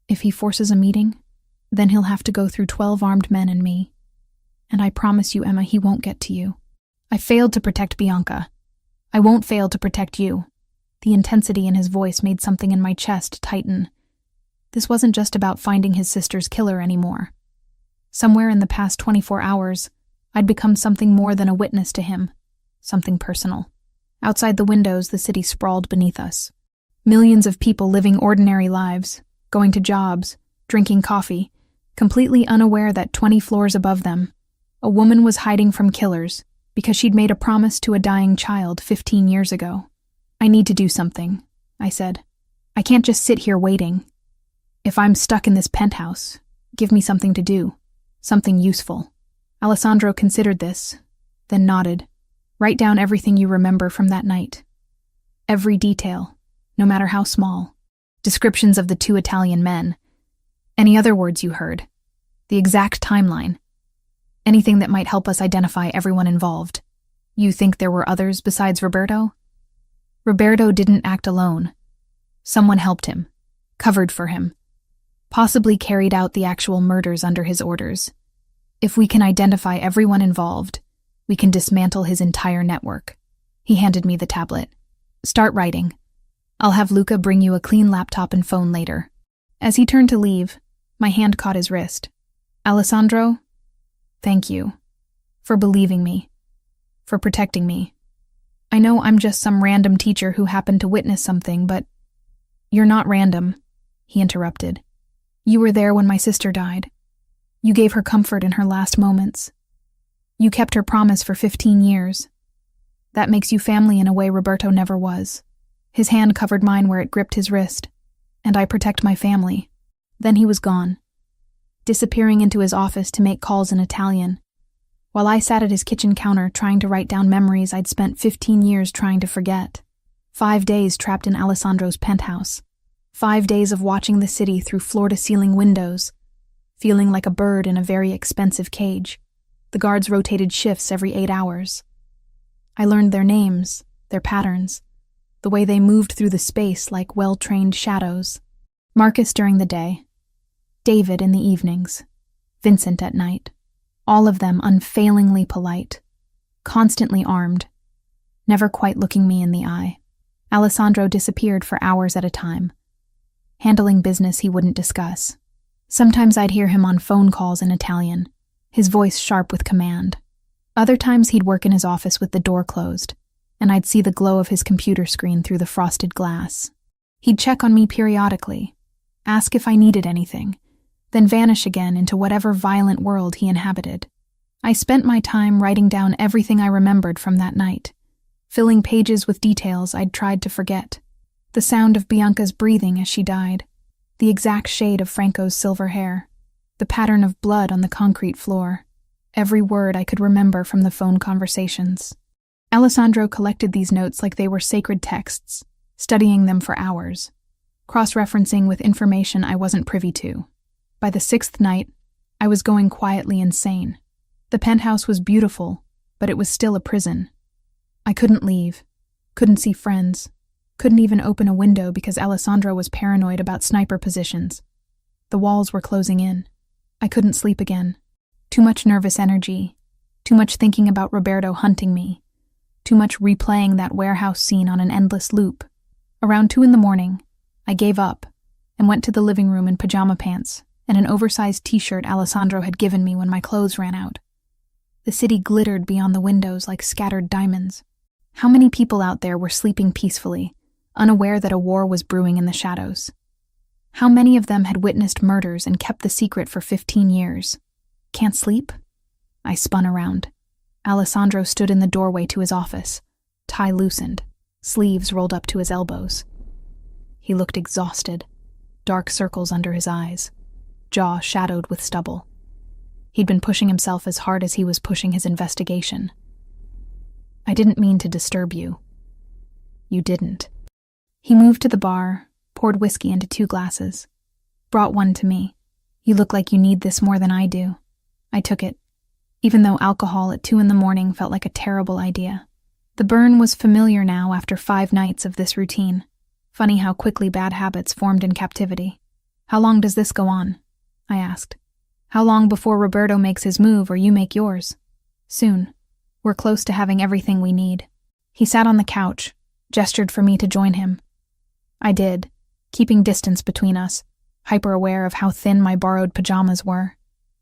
if he forces a meeting, then he'll have to go through 12 armed men and me. And I promise you, Emma, he won't get to you. I failed to protect Bianca. I won't fail to protect you. The intensity in his voice made something in my chest tighten. This wasn't just about finding his sister's killer anymore. Somewhere in the past 24 hours, I'd become something more than a witness to him, something personal. Outside the windows, the city sprawled beneath us. Millions of people living ordinary lives, going to jobs, drinking coffee, completely unaware that 20 floors above them, a woman was hiding from killers because she'd made a promise to a dying child 15 years ago. I need to do something, I said. I can't just sit here waiting. If I'm stuck in this penthouse, give me something to do, something useful. Alessandro considered this, then nodded. Write down everything you remember from that night. Every detail, no matter how small. Descriptions of the 2 Italian men. Any other words you heard. The exact timeline. Anything that might help us identify everyone involved. You think there were others besides Roberto? Roberto didn't act alone. Someone helped him, covered for him, possibly carried out the actual murders under his orders. If we can identify everyone involved, we can dismantle his entire network. He handed me the tablet. Start writing. I'll have Luca bring you a clean laptop and phone later. As he turned to leave, my hand caught his wrist. Alessandro, thank you. For believing me. For protecting me. I know I'm just some random teacher who happened to witness something, but you're not random, he interrupted. You were there when my sister died. You gave her comfort in her last moments. You kept her promise for 15 years. That makes you family in a way Roberto never was. His hand covered mine where it gripped his wrist, and I protect my family. Then he was gone, disappearing into his office to make calls in Italian, while I sat at his kitchen counter trying to write down memories I'd spent 15 years trying to forget. 5 days trapped in Alessandro's penthouse. 5 days of watching the city through floor-to-ceiling windows, feeling like a bird in a very expensive cage. The guards rotated shifts every 8 hours. I learned their names, their patterns, the way they moved through the space like well-trained shadows. Marcus during the day, David in the evenings, Vincent at night. All of them unfailingly polite, constantly armed, never quite looking me in the eye. Alessandro disappeared for hours at a time, handling business he wouldn't discuss. Sometimes I'd hear him on phone calls in Italian, his voice sharp with command. Other times he'd work in his office with the door closed, and I'd see the glow of his computer screen through the frosted glass. He'd check on me periodically, ask if I needed anything, then vanish again into whatever violent world he inhabited. I spent my time writing down everything I remembered from that night, filling pages with details I'd tried to forget. The sound of Bianca's breathing as she died, the exact shade of Franco's silver hair, the pattern of blood on the concrete floor, every word I could remember from the phone conversations. Alessandro collected these notes like they were sacred texts, studying them for hours, cross-referencing with information I wasn't privy to. By the 6th night, I was going quietly insane. The penthouse was beautiful, but it was still a prison. I couldn't leave, couldn't see friends, couldn't even open a window because Alessandro was paranoid about sniper positions. The walls were closing in. I couldn't sleep again. Too much nervous energy, too much thinking about Roberto hunting me, too much replaying that warehouse scene on an endless loop. Around 2 a.m, I gave up and went to the living room in pajama pants and an oversized t-shirt Alessandro had given me when my clothes ran out. The city glittered beyond the windows like scattered diamonds. How many people out there were sleeping peacefully, unaware that a war was brewing in the shadows? How many of them had witnessed murders and kept the secret for 15 years? Can't sleep? I spun around. Alessandro stood in the doorway to his office, tie loosened, sleeves rolled up to his elbows. He looked exhausted, dark circles under his eyes, jaw shadowed with stubble. He'd been pushing himself as hard as he was pushing his investigation. I didn't mean to disturb you. You didn't. He moved to the bar, poured whiskey into 2 glasses, brought one to me. You look like you need this more than I do. I took it, even though alcohol at 2 a.m. felt like a terrible idea. The burn was familiar now after 5 nights of this routine. Funny how quickly bad habits formed in captivity. How long does this go on? I asked. How long before Roberto makes his move or you make yours? Soon. We're close to having everything we need. He sat on the couch, gestured for me to join him. I did, keeping distance between us, hyper-aware of how thin my borrowed pajamas were.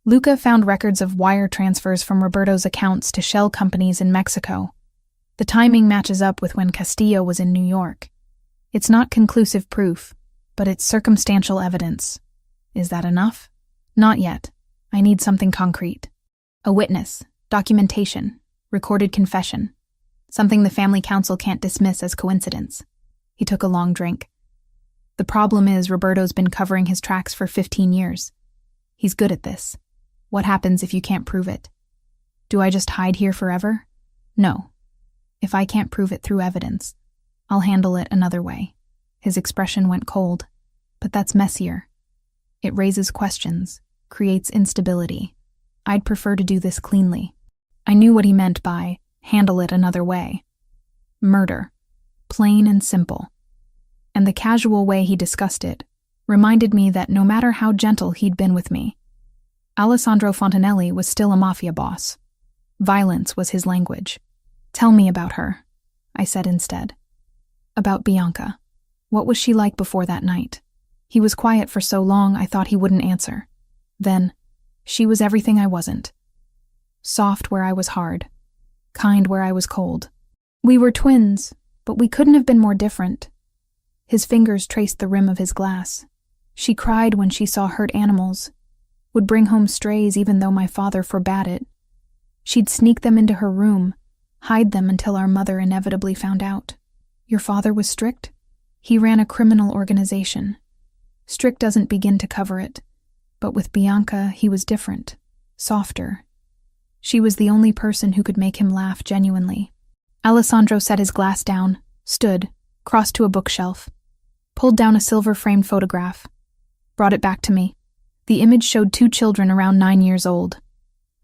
Luca found records of wire transfers from Roberto's accounts to shell companies in Mexico. The timing matches up with when Castillo was in New York. It's not conclusive proof, but it's circumstantial evidence. Is that enough? Not yet. I need something concrete. A witness, documentation, recorded confession. Something the family council can't dismiss as coincidence. He took a long drink. The problem is Roberto's been covering his tracks for 15 years. He's good at this. What happens if you can't prove it? Do I just hide here forever? No. If I can't prove it through evidence, I'll handle it another way. His expression went cold, but that's messier. It raises questions, creates instability. I'd prefer to do this cleanly. I knew what he meant by handle it another way. Murder. Plain and simple. And the casual way he discussed it reminded me that no matter how gentle he'd been with me, Alessandro Fontanelli was still a mafia boss. Violence was his language. Tell me about her, I said instead. About Bianca. What was she like before that night? He was quiet for so long I thought he wouldn't answer. Then, she was everything I wasn't. Soft where I was hard. Kind where I was cold. We were twins, but we couldn't have been more different. His fingers traced the rim of his glass. She cried when she saw hurt animals, would bring home strays even though my father forbade it. She'd sneak them into her room, hide them until our mother inevitably found out. Your father was strict? He ran a criminal organization. Strict doesn't begin to cover it, but with Bianca he was different, softer. She was the only person who could make him laugh genuinely. Alessandro set his glass down, stood, crossed to a bookshelf, pulled down a silver-framed photograph, brought it back to me. The image showed 2 children around 9 years old,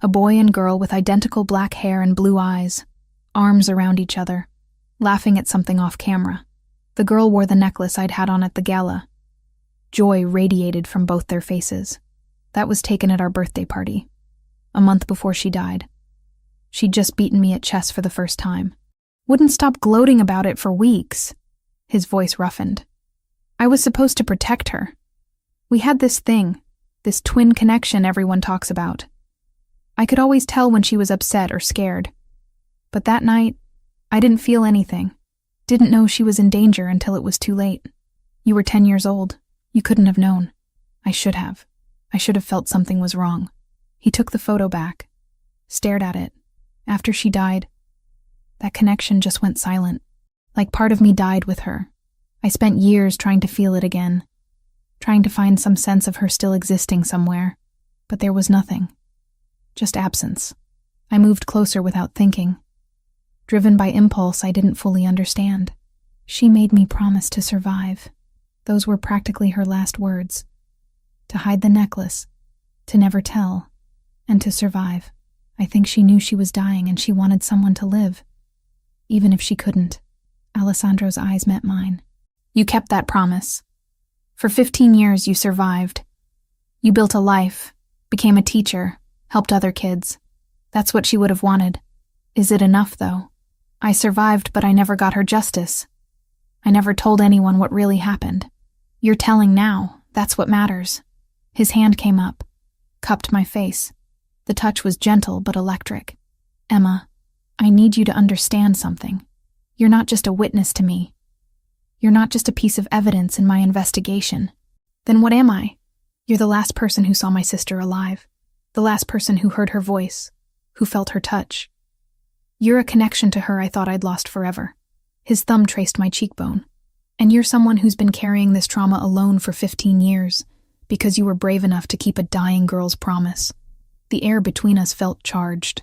a boy and girl with identical black hair and blue eyes, arms around each other, laughing at something off camera. The girl wore the necklace I'd had on at the gala. Joy radiated from both their faces. That was taken at our birthday party, a month before she died. She'd just beaten me at chess for the first time. Wouldn't stop gloating about it for weeks. His voice roughened. I was supposed to protect her. We had this thing, this twin connection everyone talks about. I could always tell when she was upset or scared. But that night, I didn't feel anything. Didn't know she was in danger until it was too late. You were 10 years old. You couldn't have known. I should have. I should have felt something was wrong. He took the photo back, stared at it. After she died, that connection just went silent. Like part of me died with her. I spent years trying to feel it again, trying to find some sense of her still existing somewhere. But there was nothing. Just absence. I moved closer without thinking. Driven by impulse I didn't fully understand. She made me promise to survive. Those were practically her last words. To hide the necklace, to never tell, and to survive. I think she knew she was dying and she wanted someone to live. Even if she couldn't. Alessandro's eyes met mine. You kept that promise. For 15 years you survived. You built a life, became a teacher, helped other kids. That's what she would have wanted. Is it enough, though? I survived, but I never got her justice. I never told anyone what really happened. You're telling now. That's what matters. His hand came up, cupped my face. The touch was gentle but electric. Emma, I need you to understand something. You're not just a witness to me. You're not just a piece of evidence in my investigation. Then what am I? You're the last person who saw my sister alive. The last person who heard her voice, who felt her touch. You're a connection to her I thought I'd lost forever. His thumb traced my cheekbone. And you're someone who's been carrying this trauma alone for 15 years, because you were brave enough to keep a dying girl's promise. The air between us felt charged.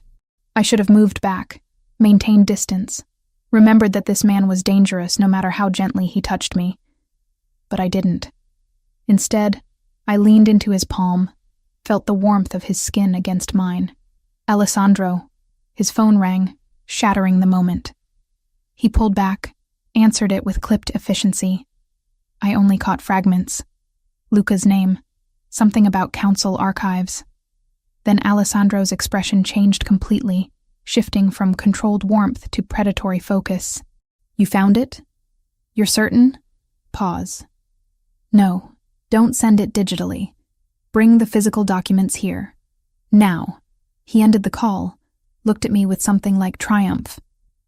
I should have moved back, maintained distance, remembered that this man was dangerous no matter how gently he touched me. But I didn't. Instead, I leaned into his palm, felt the warmth of his skin against mine. Alessandro. His phone rang, shattering the moment. He pulled back, answered it with clipped efficiency. I only caught fragments. Luca's name, something about council archives. Then Alessandro's expression changed completely, shifting from controlled warmth to predatory focus. You found it? You're certain? Pause. No, don't send it digitally. Bring the physical documents here. Now. He ended the call, looked at me with something like triumph.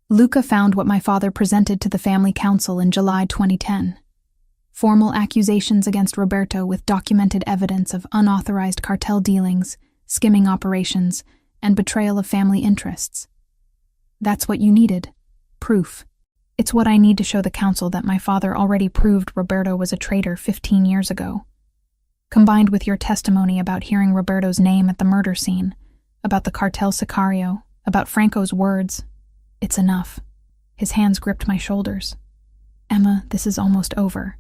Luca found what my father presented to the family council in July 2010. Formal accusations against Roberto with documented evidence of unauthorized cartel dealings, skimming operations, and betrayal of family interests. That's what you needed. Proof. It's what I need to show the council that my father already proved Roberto was a traitor 15 years ago. Combined with your testimony about hearing Roberto's name at the murder scene, about the cartel sicario, about Franco's words, it's enough. His hands gripped my shoulders. Emma, this is almost over.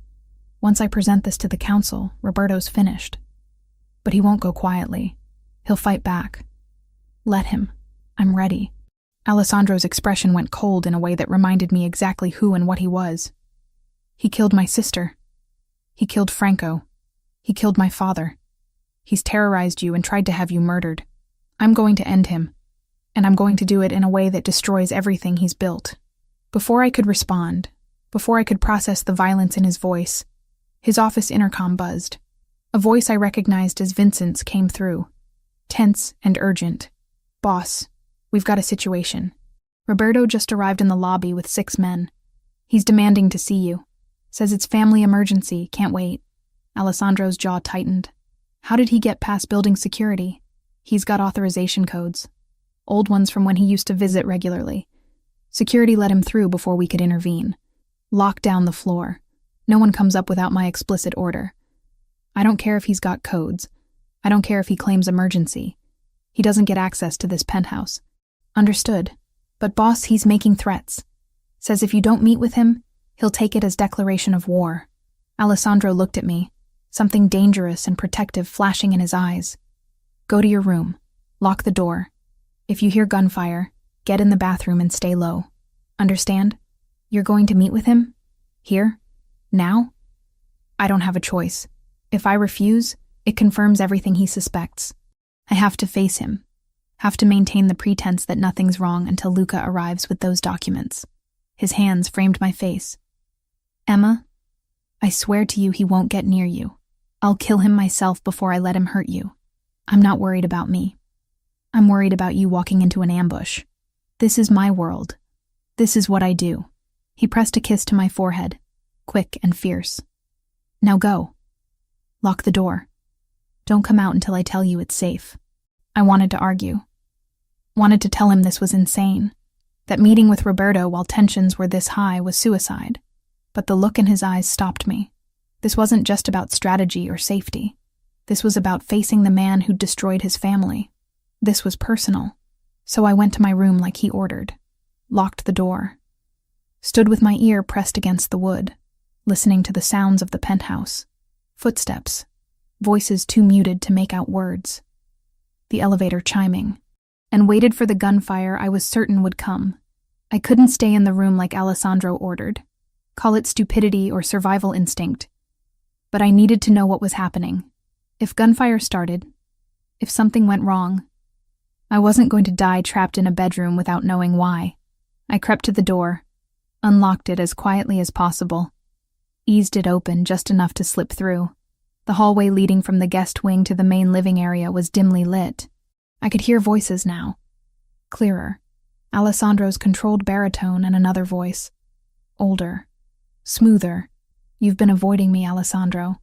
Once I present this to the council, Roberto's finished. But he won't go quietly. He'll fight back. Let him. I'm ready. Alessandro's expression went cold in a way that reminded me exactly who and what he was. He killed my sister. He killed Franco. He killed my father. He's terrorized you and tried to have you murdered. I'm going to end him. And I'm going to do it in a way that destroys everything he's built. Before I could respond, before I could process the violence in his voice, his office intercom buzzed. A voice I recognized as Vincent's came through. Tense and urgent. Boss, we've got a situation. Roberto just arrived in the lobby with 6 men. He's demanding to see you. Says it's family emergency, can't wait. Alessandro's jaw tightened. How did he get past building security? He's got authorization codes. Old ones from when he used to visit regularly. Security let him through before we could intervene. Lock down the floor. No one comes up without my explicit order. I don't care if he's got codes. I don't care if he claims emergency. He doesn't get access to this penthouse. Understood. But boss, he's making threats. Says if you don't meet with him, he'll take it as declaration of war. Alessandro looked at me, something dangerous and protective flashing in his eyes. Go to your room. Lock the door. If you hear gunfire, get in the bathroom and stay low. Understand? You're going to meet with him? Here? Now? I don't have a choice. If I refuse, it confirms everything he suspects. I have to face him. Have to maintain the pretense that nothing's wrong until Luca arrives with those documents. His hands framed my face. Emma, I swear to you he won't get near you. I'll kill him myself before I let him hurt you. I'm not worried about me. I'm worried about you walking into an ambush. This is my world. This is what I do. He pressed a kiss to my forehead, quick and fierce. Now go. Lock the door. Don't come out until I tell you it's safe. I wanted to argue. Wanted to tell him this was insane. That meeting with Roberto while tensions were this high was suicide. But the look in his eyes stopped me. This wasn't just about strategy or safety. This was about facing the man who'd destroyed his family. This was personal. So I went to my room like he ordered, locked the door, stood with my ear pressed against the wood, listening to the sounds of the penthouse. Footsteps, voices too muted to make out words. The elevator chiming, and waited for the gunfire I was certain would come. I couldn't stay in the room like Alessandro ordered. Call it stupidity or survival instinct. But I needed to know what was happening. If gunfire started, if something went wrong, I wasn't going to die trapped in a bedroom without knowing why. I crept to the door, unlocked it as quietly as possible, eased it open just enough to slip through. The hallway leading from the guest wing to the main living area was dimly lit. I could hear voices now, clearer. Alessandro's controlled baritone and another voice. Older, smoother. You've been avoiding me, Alessandro.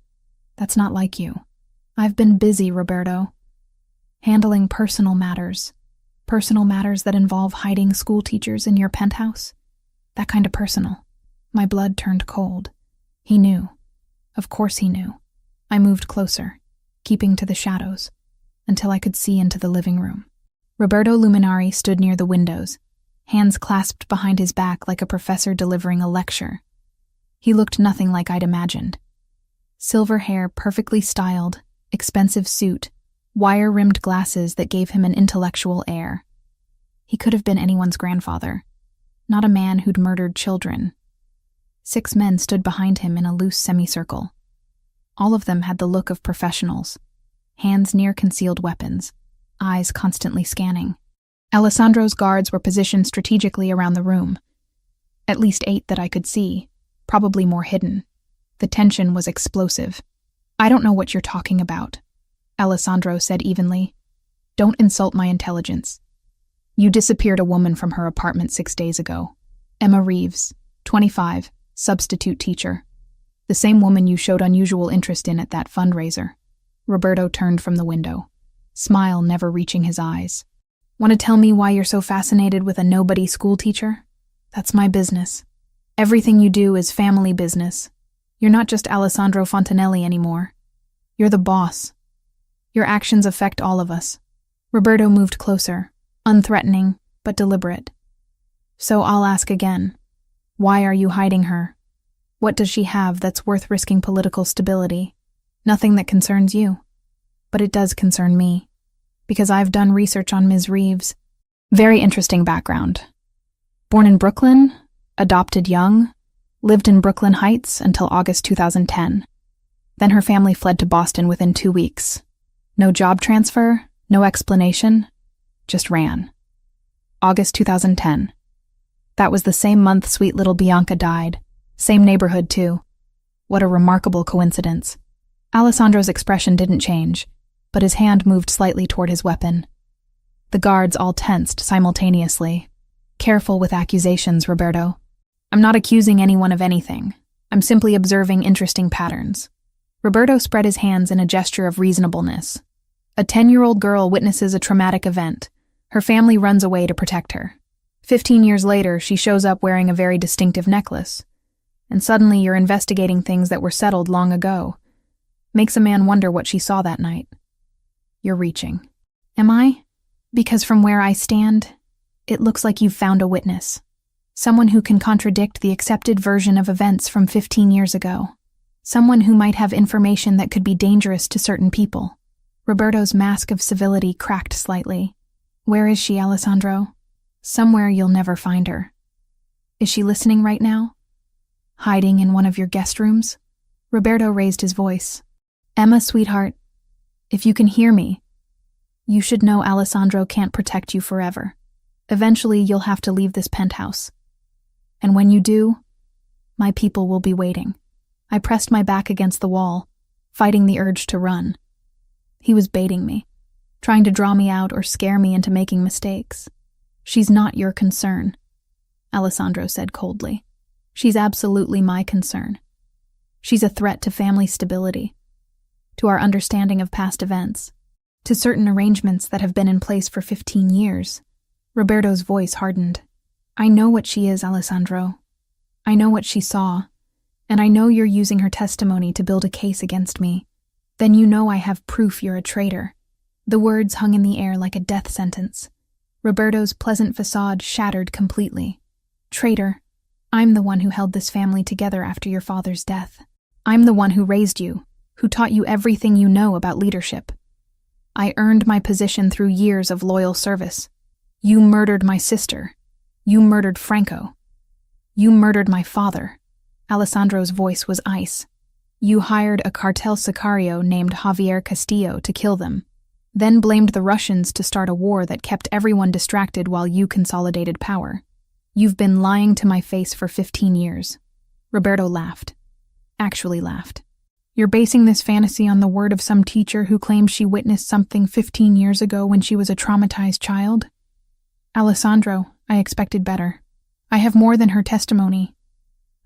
That's not like you. I've been busy, Roberto. Handling personal matters that involve hiding school teachers in your penthouse. That kind of personal. My blood turned cold. He knew. Of course he knew. I moved closer, keeping to the shadows, until I could see into the living room. Roberto Luminari stood near the windows, hands clasped behind his back like a professor delivering a lecture. He looked nothing like I'd imagined. Silver hair perfectly styled, expensive suit, wire-rimmed glasses that gave him an intellectual air. He could have been anyone's grandfather, not a man who'd murdered children. 6 men stood behind him in a loose semicircle. All of them had the look of professionals, hands near concealed weapons, eyes constantly scanning. Alessandro's guards were positioned strategically around the room. At least 8 that I could see, probably more hidden. The tension was explosive. I don't know what you're talking about, Alessandro said evenly. Don't insult my intelligence. You disappeared a woman from her apartment 6 days ago. Emma Reeves, 25, substitute teacher. The same woman you showed unusual interest in at that fundraiser. Roberto turned from the window, smile never reaching his eyes. Want to tell me why you're so fascinated with a nobody school teacher? That's my business. Everything you do is family business. You're not just Alessandro Fontanelli anymore. You're the boss. Your actions affect all of us. Roberto moved closer, unthreatening, but deliberate. So I'll ask again. Why are you hiding her? What does she have that's worth risking political stability? Nothing that concerns you. But it does concern me, because I've done research on Ms. Reeves. Very interesting background. Born in Brooklyn, adopted young, lived in Brooklyn Heights until August 2010. Then her family fled to Boston within 2 weeks. No job transfer, no explanation, just ran. August 2010. That was the same month sweet little Bianca died. Same neighborhood, too. What a remarkable coincidence. Alessandro's expression didn't change, but his hand moved slightly toward his weapon. The guards all tensed simultaneously. Careful with accusations, Roberto. I'm not accusing anyone of anything. I'm simply observing interesting patterns. Roberto spread his hands in a gesture of reasonableness. A 10-year-old girl witnesses a traumatic event. Her family runs away to protect her. 15 years later, she shows up wearing a very distinctive necklace. And suddenly you're investigating things that were settled long ago. Makes a man wonder what she saw that night. You're reaching. Am I? Because from where I stand, it looks like you've found a witness. Someone who can contradict the accepted version of events from 15 years ago. Someone who might have information that could be dangerous to certain people. Roberto's mask of civility cracked slightly. Where is she, Alessandro? Somewhere you'll never find her. Is she listening right now? Hiding in one of your guest rooms? Roberto raised his voice. Emma, sweetheart, if you can hear me, you should know Alessandro can't protect you forever. Eventually, you'll have to leave this penthouse. And when you do, my people will be waiting. I pressed my back against the wall, fighting the urge to run. He was baiting me, trying to draw me out or scare me into making mistakes. She's not your concern, Alessandro said coldly. She's absolutely my concern. She's a threat to family stability, to our understanding of past events, to certain arrangements that have been in place for 15 years. Roberto's voice hardened. I know what she is, Alessandro. I know what she saw, and I know you're using her testimony to build a case against me. Then you know I have proof you're a traitor." The words hung in the air like a death sentence. Roberto's pleasant facade shattered completely. "Traitor, I'm the one who held this family together after your father's death. I'm the one who raised you, who taught you everything you know about leadership. I earned my position through years of loyal service. You murdered my sister. You murdered Franco. You murdered my father." Alessandro's voice was ice. "You hired a cartel sicario named Javier Castillo to kill them, then blamed the Russians to start a war that kept everyone distracted while you consolidated power. You've been lying to my face for 15 years. Roberto laughed. Actually laughed. "You're basing this fantasy on the word of some teacher who claims she witnessed something 15 years ago when she was a traumatized child? Alessandro, I expected better. I have more than her testimony.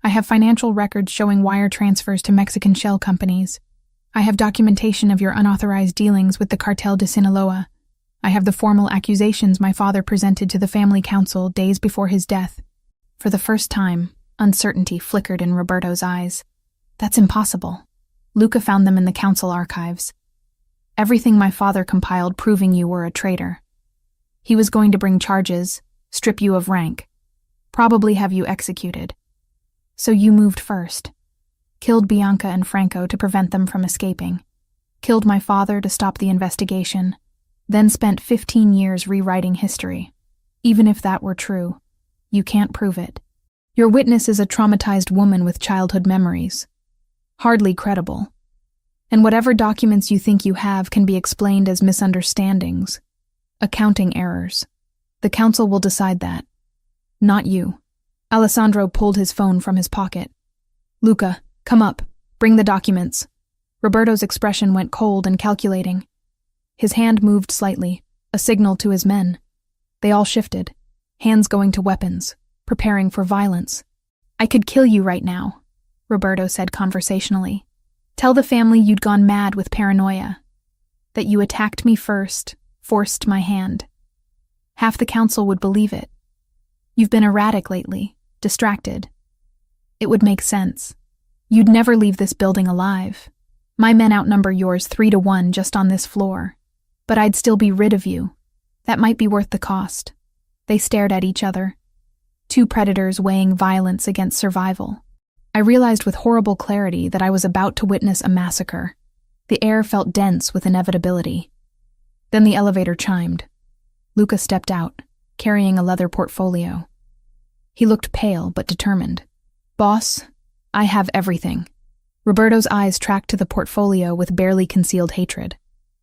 I have financial records showing wire transfers to Mexican shell companies. I have documentation of your unauthorized dealings with the Cartel de Sinaloa. I have the formal accusations my father presented to the family council days before his death." For the first time, uncertainty flickered in Roberto's eyes. "That's impossible. Luca found them in the council archives. Everything my father compiled proving you were a traitor. He was going to bring charges, strip you of rank, probably have you executed. So you moved first. Killed Bianca and Franco to prevent them from escaping. Killed my father to stop the investigation. Then spent 15 years rewriting history. Even if that were true, you can't prove it. Your witness is a traumatized woman with childhood memories. Hardly credible. And whatever documents you think you have can be explained as misunderstandings, accounting errors. The council will decide that. Not you." Alessandro pulled his phone from his pocket. "Luca, come up. Bring the documents." Roberto's expression went cold and calculating. His hand moved slightly, a signal to his men. They all shifted, hands going to weapons, preparing for violence. "I could kill you right now," Roberto said conversationally. "Tell the family you'd gone mad with paranoia, that you attacked me first, forced my hand. Half the council would believe it. You've been erratic lately, distracted. It would make sense. You'd never leave this building alive. My men outnumber yours 3-1 just on this floor. But I'd still be rid of you. That might be worth the cost." They stared at each other. Two predators weighing violence against survival. I realized with horrible clarity that I was about to witness a massacre. The air felt dense with inevitability. Then the elevator chimed. Luca stepped out, carrying a leather portfolio. He looked pale but determined. "Boss, I have everything." Roberto's eyes tracked to the portfolio with barely concealed hatred.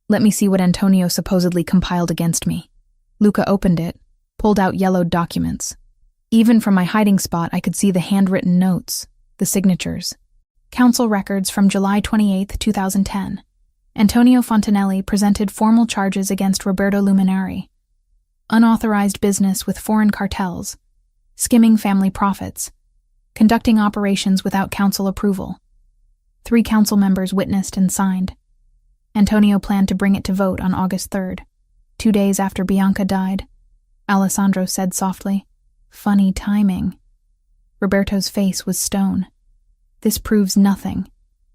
"Let me see what Antonio supposedly compiled against me." Luca opened it, pulled out yellowed documents. Even from my hiding spot, I could see the handwritten notes, the signatures. Council records from July 28, 2010. Antonio Fontanelli presented formal charges against Roberto Luminari. Unauthorized business with foreign cartels, skimming family profits, conducting operations without council approval. 3 council members witnessed and signed. Antonio planned to bring it to vote on August 3rd, 2 days after Bianca died. Alessandro said softly, "Funny timing." Roberto's face was stone. "This proves nothing.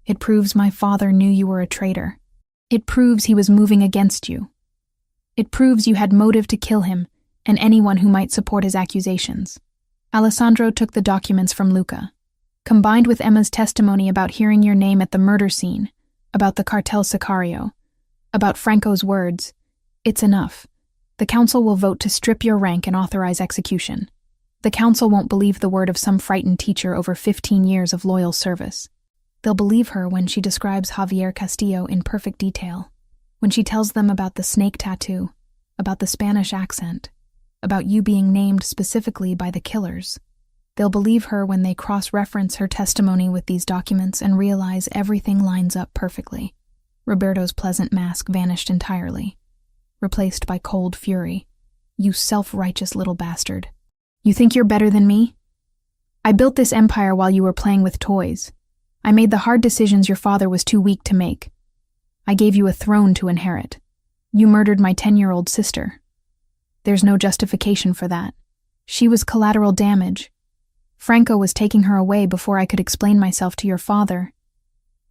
It proves my father knew you were a traitor. It proves he was moving against you. It proves you had motive to kill him and anyone who might support his accusations." Alessandro took the documents from Luca. "Combined with Emma's testimony about hearing your name at the murder scene, about the cartel sicario, about Franco's words, it's enough. The council will vote to strip your rank and authorize execution. The council won't believe the word of some frightened teacher over 15 years of loyal service. They'll believe her when she describes Javier Castillo in perfect detail, when she tells them about the snake tattoo, about the Spanish accent, about you being named specifically by the killers. They'll believe her when they cross-reference her testimony with these documents and realize everything lines up perfectly." Roberto's pleasant mask vanished entirely, replaced by cold fury. "You self-righteous little bastard. You think you're better than me? I built this empire while you were playing with toys. I made the hard decisions your father was too weak to make. I gave you a throne to inherit. You murdered my 10-year-old sister. There's no justification for that. She was collateral damage. Franco was taking her away before I could explain myself to your father.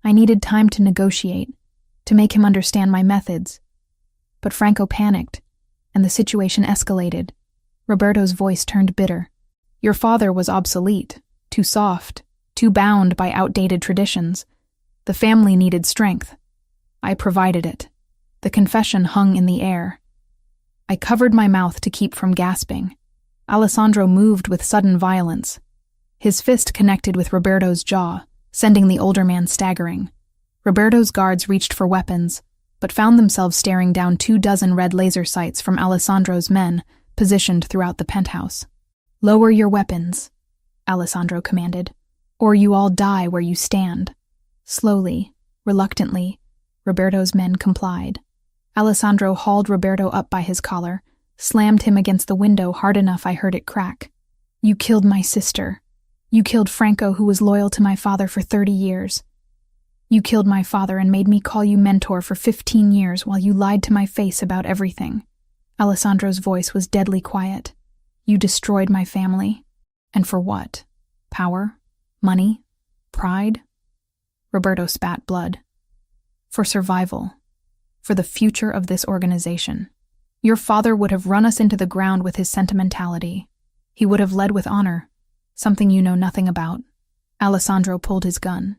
I needed time to negotiate. to make him understand my methods. But Franco panicked, and the situation escalated. Roberto's voice turned bitter. Your father was obsolete, too soft, too bound by outdated traditions. The family needed strength. I provided it. The confession hung in the air. I covered my mouth to keep from gasping. Alessandro moved with sudden violence. His fist connected with Roberto's jaw, sending the older man staggering. Roberto's guards reached for weapons, but found themselves staring down 24 red laser sights from Alessandro's men, positioned throughout the penthouse. Lower your weapons, Alessandro commanded, or you all die where you stand. Slowly, reluctantly, Roberto's men complied. Alessandro hauled Roberto up by his collar, slammed him against the window hard enough I heard it crack. You killed my sister. You killed Franco, who was loyal to my father for 30 years. You killed my father and made me call you mentor for 15 years while you lied to my face about everything. Alessandro's voice was deadly quiet. You destroyed my family. And for what? Power? Money? Pride? Roberto spat blood. For survival. For the future of this organization. Your father would have run us into the ground with his sentimentality. He would have led with honor, something you know nothing about. Alessandro pulled his gun,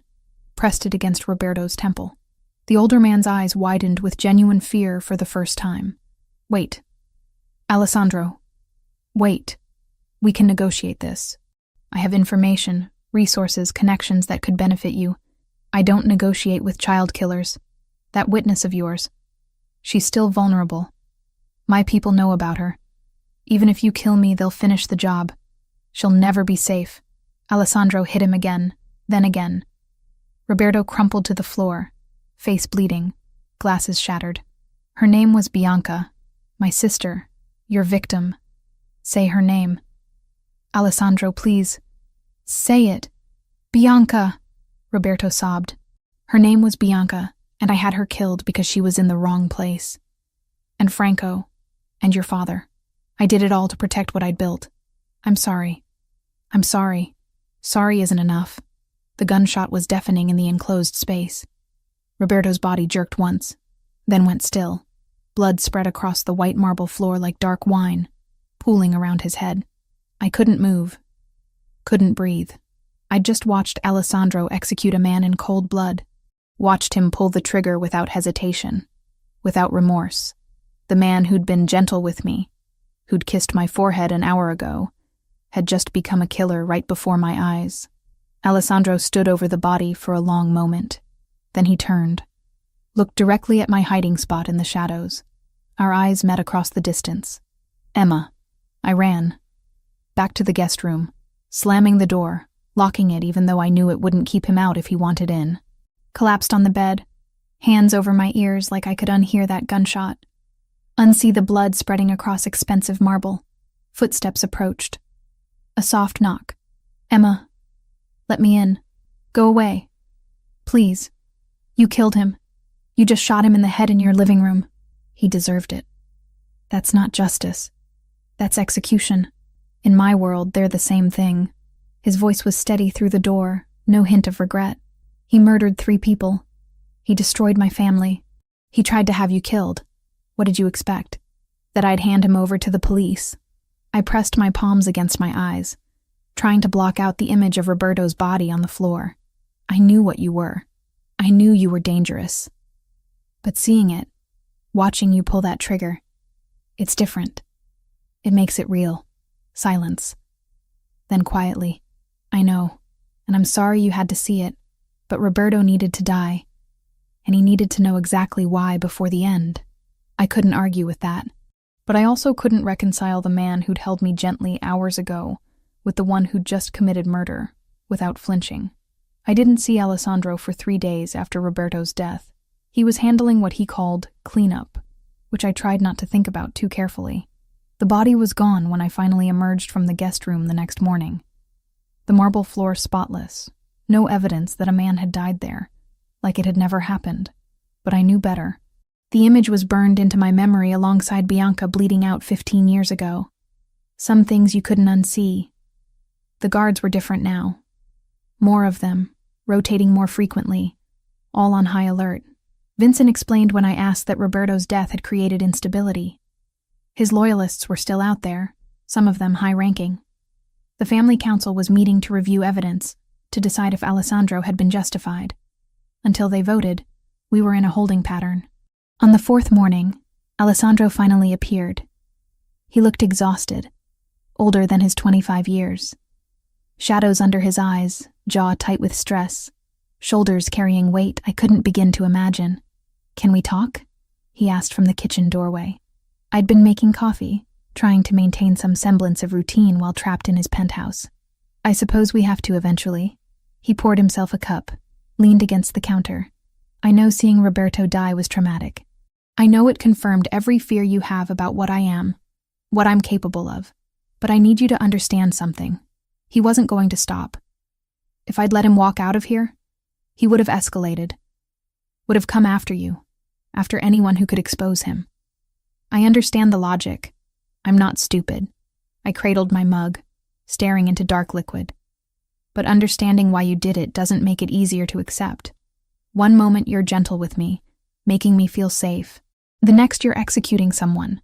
pressed it against Roberto's temple. The older man's eyes widened with genuine fear for the first time. Wait. Alessandro. Wait. We can negotiate this. I have information, resources, connections that could benefit you. I don't negotiate with child killers. That witness of yours. She's still vulnerable. My people know about her. Even if you kill me, they'll finish the job. She'll never be safe. Alessandro hit him again, then again. Roberto crumpled to the floor, face bleeding, glasses shattered. Her name was Bianca, my sister, your victim. Say her name. Alessandro, please. Say it. Bianca, Roberto sobbed. Her name was Bianca, and I had her killed because she was in the wrong place. And Franco, and your father. I did it all to protect what I'd built. I'm sorry. I'm sorry. Sorry isn't enough. The gunshot was deafening in the enclosed space. Roberto's body jerked once, then went still. Blood spread across the white marble floor like dark wine, pooling around his head. I couldn't move. Couldn't breathe. I'd just watched Alessandro execute a man in cold blood. Watched him pull the trigger without hesitation, without remorse. The man who'd been gentle with me, who'd kissed my forehead an hour ago, had just become a killer right before my eyes. Alessandro stood over the body for a long moment. Then he turned, looked directly at my hiding spot in the shadows. Our eyes met across the distance. Emma. I ran. Back to the guest room, slamming the door, locking it even though I knew it wouldn't keep him out if he wanted in. Collapsed on the bed, hands over my ears like I could unhear that gunshot. Unsee the blood spreading across expensive marble. Footsteps approached. A soft knock. Emma. Let me in. Go away. Please. You killed him. You just shot him in the head in your living room. He deserved it. That's not justice. That's execution. In my world, they're the same thing. His voice was steady through the door, no hint of regret. He murdered 3 people. He destroyed my family. He tried to have you killed. What did you expect? That I'd hand him over to the police? I pressed my palms against my eyes, trying to block out the image of Roberto's body on the floor. I knew what you were. I knew you were dangerous. But seeing it, watching you pull that trigger, it's different. It makes it real. Silence. Then quietly, I know, and I'm sorry you had to see it, but Roberto needed to die, and he needed to know exactly why before the end. I couldn't argue with that, but I also couldn't reconcile the man who'd held me gently hours ago with the one who'd just committed murder, without flinching. I didn't see Alessandro for 3 days after Roberto's death. He was handling what he called cleanup, which I tried not to think about too carefully. The body was gone when I finally emerged from the guest room the next morning. The marble floor spotless, no evidence that a man had died there, like it had never happened. But I knew better. The image was burned into my memory alongside Bianca bleeding out 15 years ago. Some things you couldn't unsee. The guards were different now. More of them, rotating more frequently, all on high alert. Vincent explained when I asked that Roberto's death had created instability. His loyalists were still out there, some of them high-ranking. The family council was meeting to review evidence, to decide if Alessandro had been justified. Until they voted, we were in a holding pattern. On the fourth morning, Alessandro finally appeared. He looked exhausted, older than his 25 years. Shadows under his eyes, jaw tight with stress, shoulders carrying weight I couldn't begin to imagine. "Can we talk?" he asked from the kitchen doorway. I'd been making coffee, trying to maintain some semblance of routine while trapped in his penthouse. "I suppose we have to eventually." He poured himself a cup, leaned against the counter. "I know seeing Roberto die was traumatic. I know it confirmed every fear you have about what I am, what I'm capable of. But I need you to understand something. He wasn't going to stop. If I'd let him walk out of here, he would have escalated, would have come after you, after anyone who could expose him. I understand the logic. I'm not stupid." I cradled my mug, staring into dark liquid. "But understanding why you did it doesn't make it easier to accept. One moment you're gentle with me, making me feel safe. The next you're executing someone.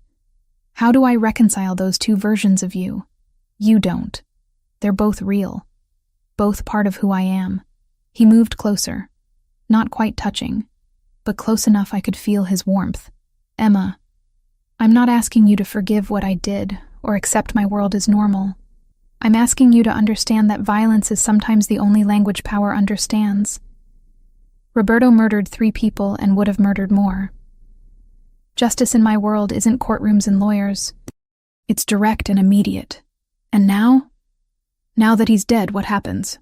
How do I reconcile those two versions of you? You don't. They're both real. Both part of who I am." He moved closer, not quite touching, but close enough I could feel his warmth. "Emma, I'm not asking you to forgive what I did or accept my world as normal. I'm asking you to understand that violence is sometimes the only language power understands. Roberto murdered 3 people and would have murdered more. Justice in my world isn't courtrooms and lawyers. It's direct and immediate. And now? Now that he's dead, what happens?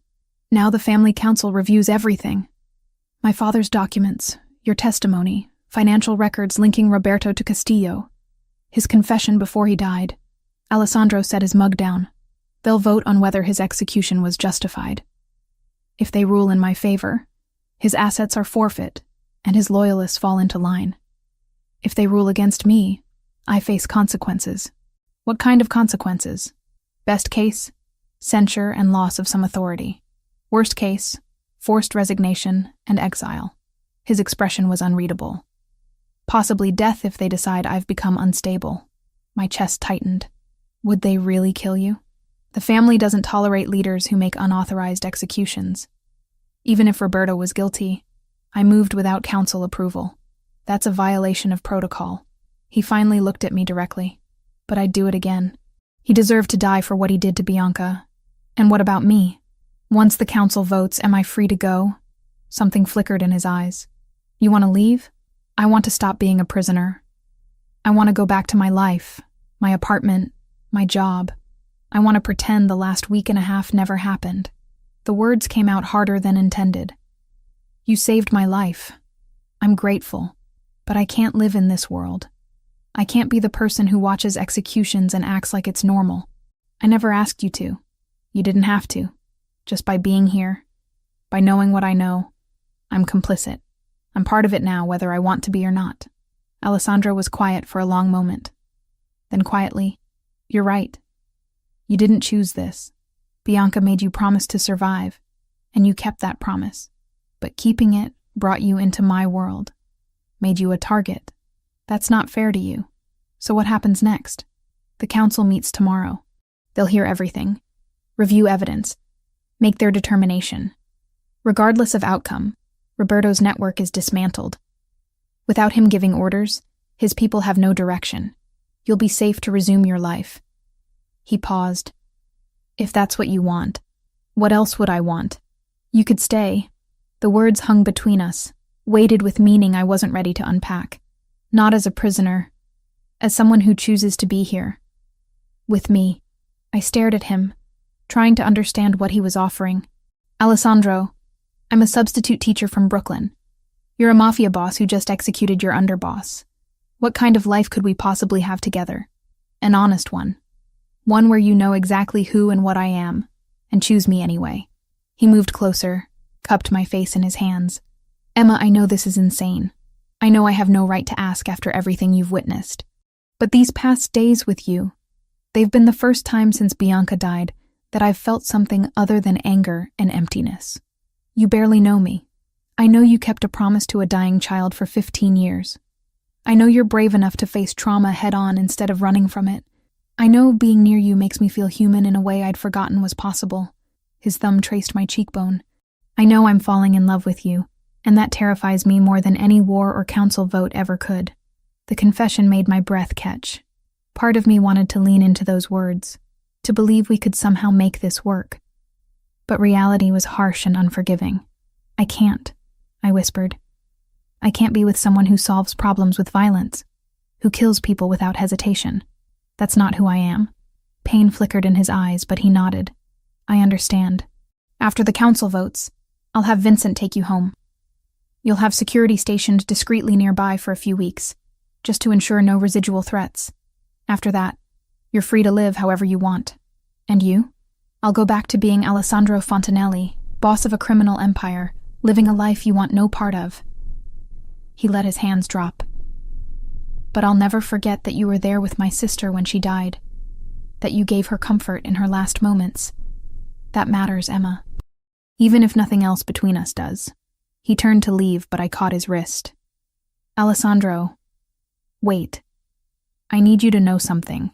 Now the family council reviews everything. My father's documents, your testimony, financial records linking Roberto to Castillo, his confession before he died. Alessandro set his mug down. They'll vote on whether his execution was justified. If they rule in my favor, his assets are forfeit, and his loyalists fall into line. If they rule against me, I face consequences. What kind of consequences? Best case, censure and loss of some authority. Worst case, forced resignation and exile." His expression was unreadable. "Possibly death if they decide I've become unstable." My chest tightened. Would they really kill you? The family doesn't tolerate leaders who make unauthorized executions. Even if Roberto was guilty, I moved without council approval. That's a violation of protocol. He finally looked at me directly. But I'd do it again. He deserved to die for what he did to Bianca. And what about me? Once the council votes, am I free to go? Something flickered in his eyes. You want to leave? I want to stop being a prisoner. I want to go back to my life, my apartment, my job. I want to pretend the last week and a half never happened. The words came out harder than intended. You saved my life. I'm grateful, but I can't live in this world. I can't be the person who watches executions and acts like it's normal. I never asked you to. You didn't have to. Just by being here, by knowing what I know, I'm complicit. I'm part of it now, whether I want to be or not. Alessandro was quiet for a long moment. Then quietly, "You're right. You didn't choose this. Bianca made you promise to survive, and you kept that promise. But keeping it brought you into my world, made you a target. That's not fair to you. So what happens next? The council meets tomorrow. They'll hear everything, review evidence, make their determination. Regardless of outcome, Roberto's network is dismantled. Without him giving orders, his people have no direction. You'll be safe to resume your life." He paused. "If that's what you want, what else would I want? You could stay." The words hung between us, weighted with meaning I wasn't ready to unpack. Not as a prisoner, as someone who chooses to be here. With me. I stared at him, trying to understand what he was offering. "Alessandro, I'm a substitute teacher from Brooklyn. You're a Mafia boss who just executed your underboss. What kind of life could we possibly have together? An honest one. One where you know exactly who and what I am, and choose me anyway." He moved closer, cupped my face in his hands. "Emma, I know this is insane. I know I have no right to ask after everything you've witnessed. But these past days with you, they've been the first time since Bianca died that I've felt something other than anger and emptiness. You barely know me. I know you kept a promise to a dying child for 15 years. I know you're brave enough to face trauma head-on instead of running from it. I know being near you makes me feel human in a way I'd forgotten was possible. His thumb traced my cheekbone. I know I'm falling in love with you, and that terrifies me more than any war or council vote ever could. The confession made my breath catch. Part of me wanted to lean into those words, to believe we could somehow make this work. But reality was harsh and unforgiving. I can't, I whispered. I can't be with someone who solves problems with violence, who kills people without hesitation. That's not who I am. Pain flickered in his eyes, but he nodded. I understand. After the council votes, I'll have Vincent take you home. You'll have security stationed discreetly nearby for a few weeks, just to ensure no residual threats. After that, you're free to live however you want. And you? I'll go back to being Alessandro Fontanelli, boss of a criminal empire, living a life you want no part of. He let his hands drop. But I'll never forget that you were there with my sister when she died, that you gave her comfort in her last moments. That matters, Emma. Even if nothing else between us does. He turned to leave, but I caught his wrist. Alessandro, wait. I need you to know something.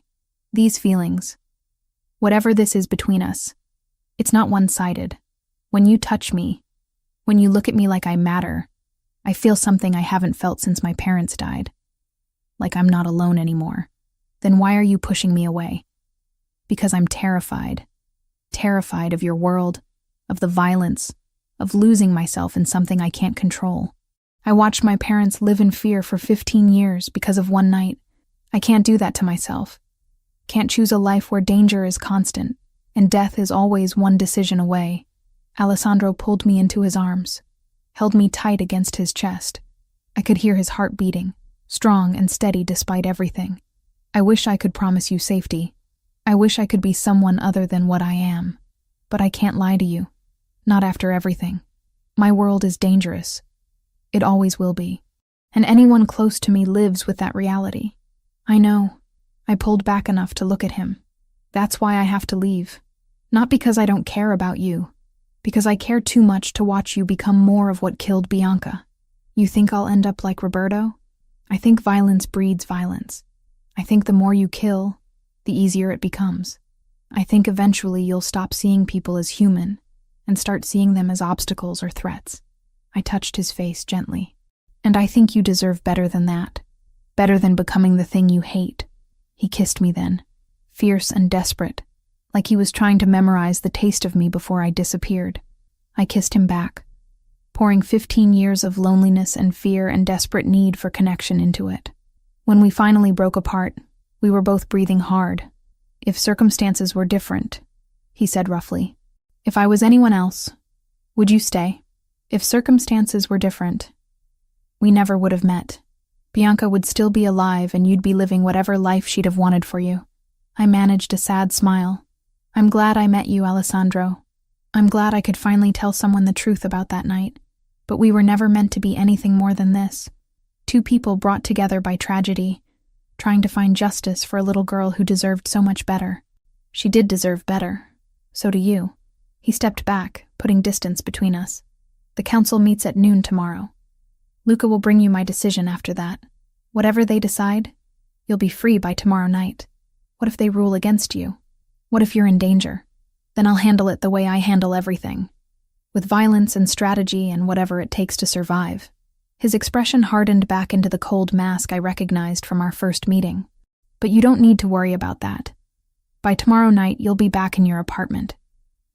These feelings, whatever this is between us, it's not one-sided. When you touch me, when you look at me like I matter, I feel something I haven't felt since my parents died. Like I'm not alone anymore. Then why are you pushing me away? Because I'm terrified. Terrified of your world, of the violence, of losing myself in something I can't control. I watched my parents live in fear for 15 years because of one night. I can't do that to myself. Can't choose a life where danger is constant, and death is always one decision away. Alessandro pulled me into his arms, held me tight against his chest. I could hear his heart beating, strong and steady despite everything. I wish I could promise you safety. I wish I could be someone other than what I am. But I can't lie to you. Not after everything. My world is dangerous. It always will be. And anyone close to me lives with that reality. I know. I pulled back enough to look at him. That's why I have to leave. Not because I don't care about you. Because I care too much to watch you become more of what killed Bianca. You think I'll end up like Roberto? I think violence breeds violence. I think the more you kill, the easier it becomes. I think eventually you'll stop seeing people as human and start seeing them as obstacles or threats. I touched his face gently. And I think you deserve better than that. Better than becoming the thing you hate. He kissed me then, fierce and desperate, like he was trying to memorize the taste of me before I disappeared. I kissed him back, pouring 15 years of loneliness and fear and desperate need for connection into it. When we finally broke apart, we were both breathing hard. If circumstances were different, he said roughly. If I was anyone else, would you stay? If circumstances were different, we never would have met. Bianca would still be alive and you'd be living whatever life she'd have wanted for you. I managed a sad smile. I'm glad I met you, Alessandro. I'm glad I could finally tell someone the truth about that night. But we were never meant to be anything more than this. Two people brought together by tragedy, trying to find justice for a little girl who deserved so much better. She did deserve better. So do you. He stepped back, putting distance between us. The council meets at noon tomorrow. Luca will bring you my decision after that. Whatever they decide, you'll be free by tomorrow night. What if they rule against you? What if you're in danger? Then I'll handle it the way I handle everything. With violence and strategy and whatever it takes to survive. His expression hardened back into the cold mask I recognized from our first meeting. But you don't need to worry about that. By tomorrow night, you'll be back in your apartment.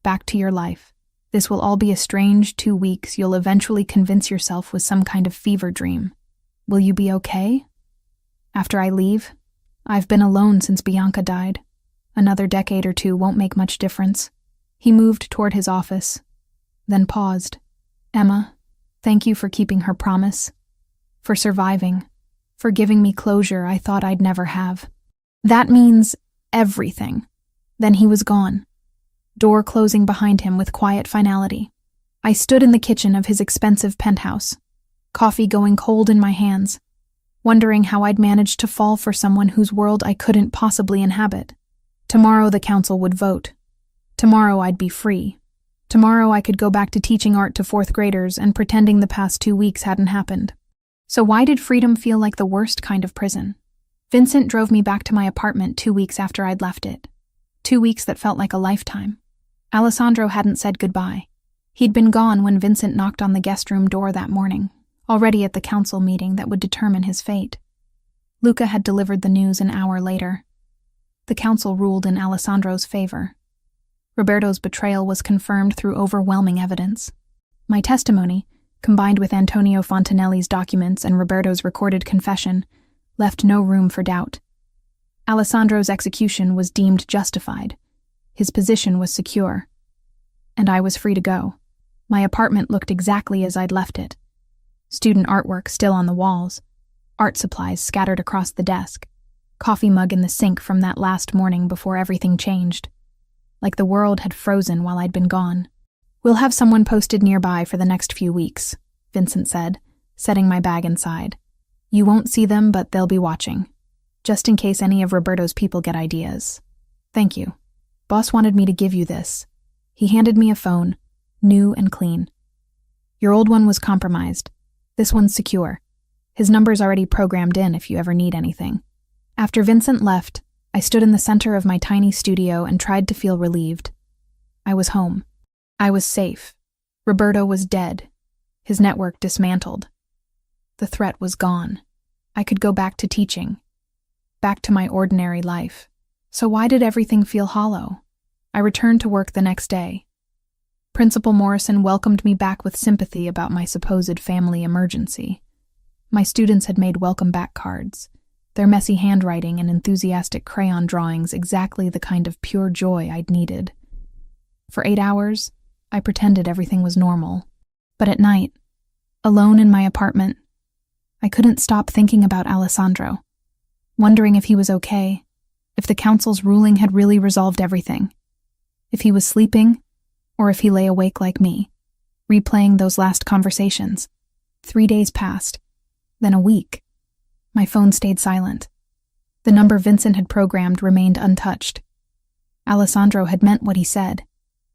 Back to your life. This will all be a strange 2 weeks you'll eventually convince yourself was some kind of fever dream. Will you be okay? After I leave? I've been alone since Bianca died. Another decade or two won't make much difference. He moved toward his office, then paused. Emma, thank you for keeping her promise, for surviving, for giving me closure I thought I'd never have. That means everything. Then he was gone, door closing behind him with quiet finality. I stood in the kitchen of his expensive penthouse, coffee going cold in my hands, wondering how I'd managed to fall for someone whose world I couldn't possibly inhabit. Tomorrow the council would vote. Tomorrow I'd be free. Tomorrow I could go back to teaching art to fourth graders and pretending the past 2 weeks hadn't happened. So why did freedom feel like the worst kind of prison? Vincent drove me back to my apartment 2 weeks after I'd left it. 2 weeks that felt like a lifetime. Alessandro hadn't said goodbye. He'd been gone when Vincent knocked on the guest room door that morning, already at the council meeting that would determine his fate. Luca had delivered the news an hour later. The council ruled in Alessandro's favor. Roberto's betrayal was confirmed through overwhelming evidence. My testimony, combined with Antonio Fontanelli's documents and Roberto's recorded confession, left no room for doubt. Alessandro's execution was deemed justified. His position was secure. And I was free to go. My apartment looked exactly as I'd left it. Student artwork still on the walls, art supplies scattered across the desk, coffee mug in the sink from that last morning before everything changed. Like the world had frozen while I'd been gone. "We'll have someone posted nearby for the next few weeks," Vincent said, setting my bag inside. "You won't see them, but they'll be watching. Just in case any of Roberto's people get ideas. Thank you. Boss wanted me to give you this." He handed me a phone, new and clean. "Your old one was compromised. This one's secure. His number's already programmed in if you ever need anything." After Vincent left, I stood in the center of my tiny studio and tried to feel relieved. I was home. I was safe. Roberto was dead. His network dismantled. The threat was gone. I could go back to teaching. Back to my ordinary life. So why did everything feel hollow? I returned to work the next day. Principal Morrison welcomed me back with sympathy about my supposed family emergency. My students had made welcome-back cards, their messy handwriting and enthusiastic crayon drawings exactly the kind of pure joy I'd needed. For 8 hours, I pretended everything was normal. But at night, alone in my apartment, I couldn't stop thinking about Alessandro, wondering if he was okay, if the council's ruling had really resolved everything, if he was sleeping, or if he lay awake like me, replaying those last conversations. 3 days passed, then a week. My phone stayed silent. The number Vincent had programmed remained untouched. Alessandro had meant what he said.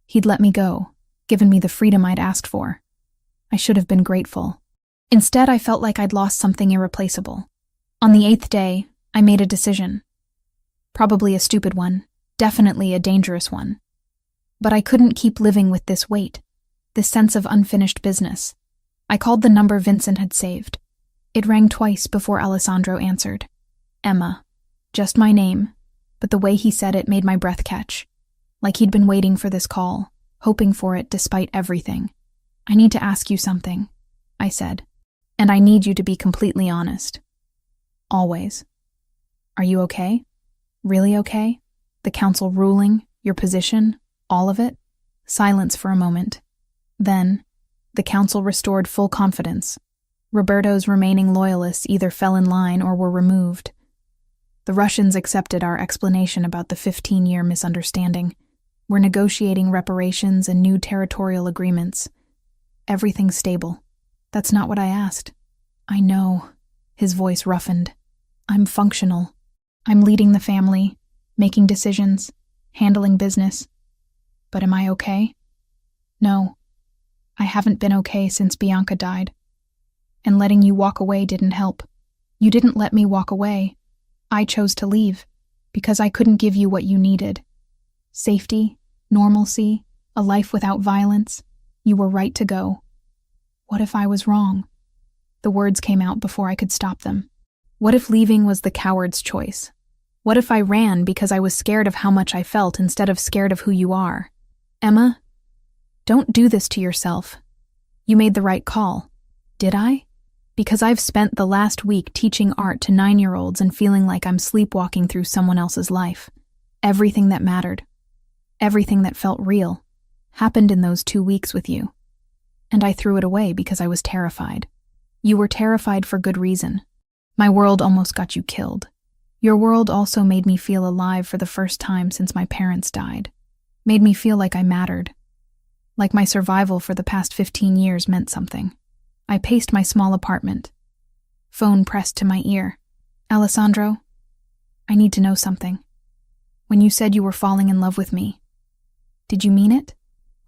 He'd let me go, given me the freedom I'd asked for. I should have been grateful. Instead, I felt like I'd lost something irreplaceable. On the 8th day, I made a decision. Probably a stupid one, definitely a dangerous one. But I couldn't keep living with this weight, this sense of unfinished business. I called the number Vincent had saved. It rang twice before Alessandro answered. Emma. Just my name, but the way he said it made my breath catch. Like he'd been waiting for this call, hoping for it despite everything. "I need to ask you something," I said. "And I need you to be completely honest. Always. Are you okay? Really okay? The council ruling, your position, all of it?" Silence for a moment. Then, the council restored full confidence. Roberto's remaining loyalists either fell in line or were removed. The Russians accepted our explanation about the 15-year misunderstanding. We're negotiating reparations and new territorial agreements. Everything's stable. That's not what I asked. I know. His voice roughened. I'm functional. I'm leading the family, making decisions, handling business. But am I okay? No. I haven't been okay since Bianca died. And letting you walk away didn't help. You didn't let me walk away. I chose to leave, because I couldn't give you what you needed. Safety, normalcy, a life without violence. You were right to go. What if I was wrong? The words came out before I could stop them. What if leaving was the coward's choice? What if I ran because I was scared of how much I felt instead of scared of who you are? Emma, don't do this to yourself. You made the right call. Did I? Because I've spent the last week teaching art to 9-year-olds and feeling like I'm sleepwalking through someone else's life. Everything that mattered, everything that felt real, happened in those 2 weeks with you. And I threw it away because I was terrified. You were terrified for good reason. My world almost got you killed. Your world also made me feel alive for the first time since my parents died. Made me feel like I mattered. Like my survival for the past 15 years meant something. I paced my small apartment. Phone pressed to my ear. Alessandro, I need to know something. When you said you were falling in love with me, did you mean it?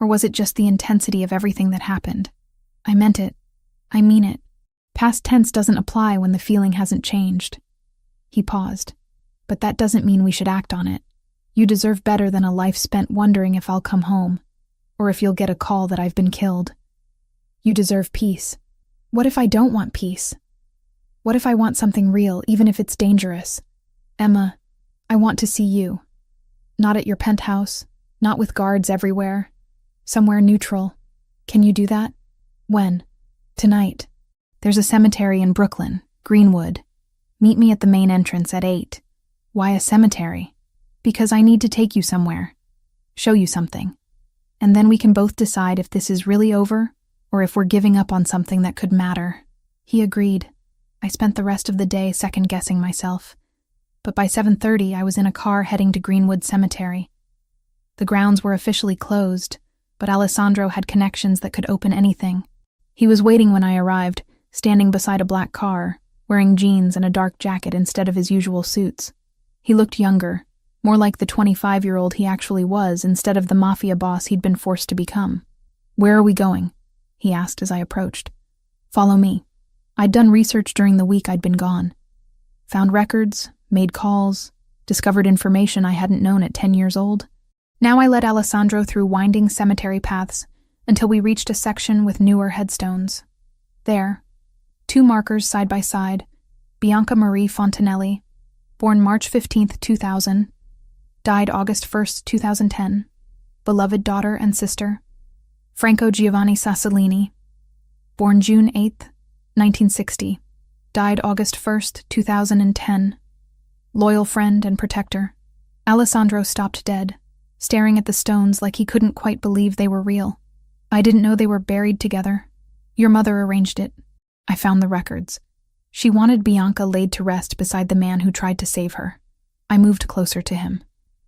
Or was it just the intensity of everything that happened? I meant it. I mean it. Past tense doesn't apply when the feeling hasn't changed. He paused. But that doesn't mean we should act on it. You deserve better than a life spent wondering if I'll come home, or if you'll get a call that I've been killed. You deserve peace. What if I don't want peace? What if I want something real, even if it's dangerous? Emma, I want to see you. Not at your penthouse, not with guards everywhere. Somewhere neutral. Can you do that? When? Tonight. There's a cemetery in Brooklyn, Greenwood. Meet me at the main entrance at 8. Why a cemetery? Because I need to take you somewhere. Show you something. And then we can both decide if this is really over, or if we're giving up on something that could matter. He agreed. I spent the rest of the day second-guessing myself. But by 7:30, I was in a car heading to Greenwood Cemetery. The grounds were officially closed, but Alessandro had connections that could open anything. He was waiting when I arrived, standing beside a black car, wearing jeans and a dark jacket instead of his usual suits. He looked younger, more like the 25-year-old he actually was instead of the Mafia boss he'd been forced to become. "Where are we going?" he asked as I approached. "Follow me." I'd done research during the week I'd been gone. Found records, made calls, discovered information I hadn't known at 10 years old. Now I led Alessandro through winding cemetery paths until we reached a section with newer headstones. There, 2 markers side by side, Bianca Marie Fontanelli, born March 15, 2000, died August 1, 2010, beloved daughter and sister. Franco Giovanni Sassolini, born June 8, 1960, died August 1, 2010, loyal friend and protector. Alessandro stopped dead, staring at the stones like he couldn't quite believe they were real. "I didn't know they were buried together. Your mother arranged it." I found the records. She wanted Bianca laid to rest beside the man who tried to save her. I moved closer to him.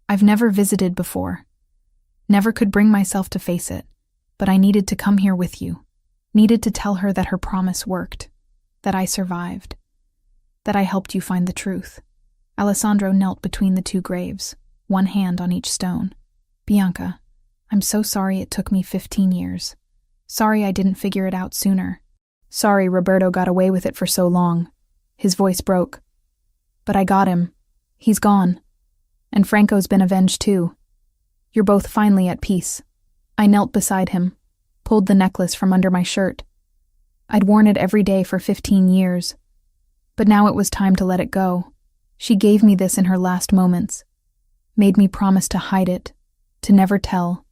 I've never visited before. Never could bring myself to face it, but I needed to come here with you. Needed to tell her that her promise worked, that I survived, that I helped you find the truth. Alessandro knelt between the 2 graves, one hand on each stone. "Bianca, I'm so sorry it took me 15 years. Sorry I didn't figure it out sooner. Sorry Roberto got away with it for so long." His voice broke. "But I got him. He's gone. And Franco's been avenged too. You're both finally at peace." I knelt beside him, pulled the necklace from under my shirt. I'd worn it every day for 15 years. But now it was time to let it go. She gave me this in her last moments. Made me promise to hide it, to never tell,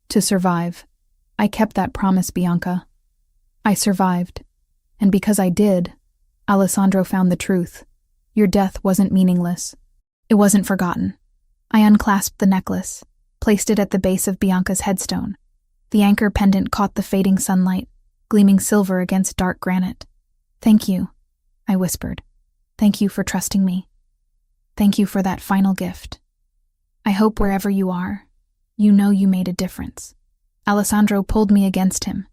to survive. I kept that promise, Bianca. I survived. And because I did, Alessandro found the truth. Your death wasn't meaningless. It wasn't forgotten. I unclasped the necklace, placed it at the base of Bianca's headstone. The anchor pendant caught the fading sunlight, gleaming silver against dark granite. "Thank you," I whispered. "Thank you for trusting me. Thank you for that final gift. I hope wherever you are, you know you made a difference." Alessandro pulled me against him,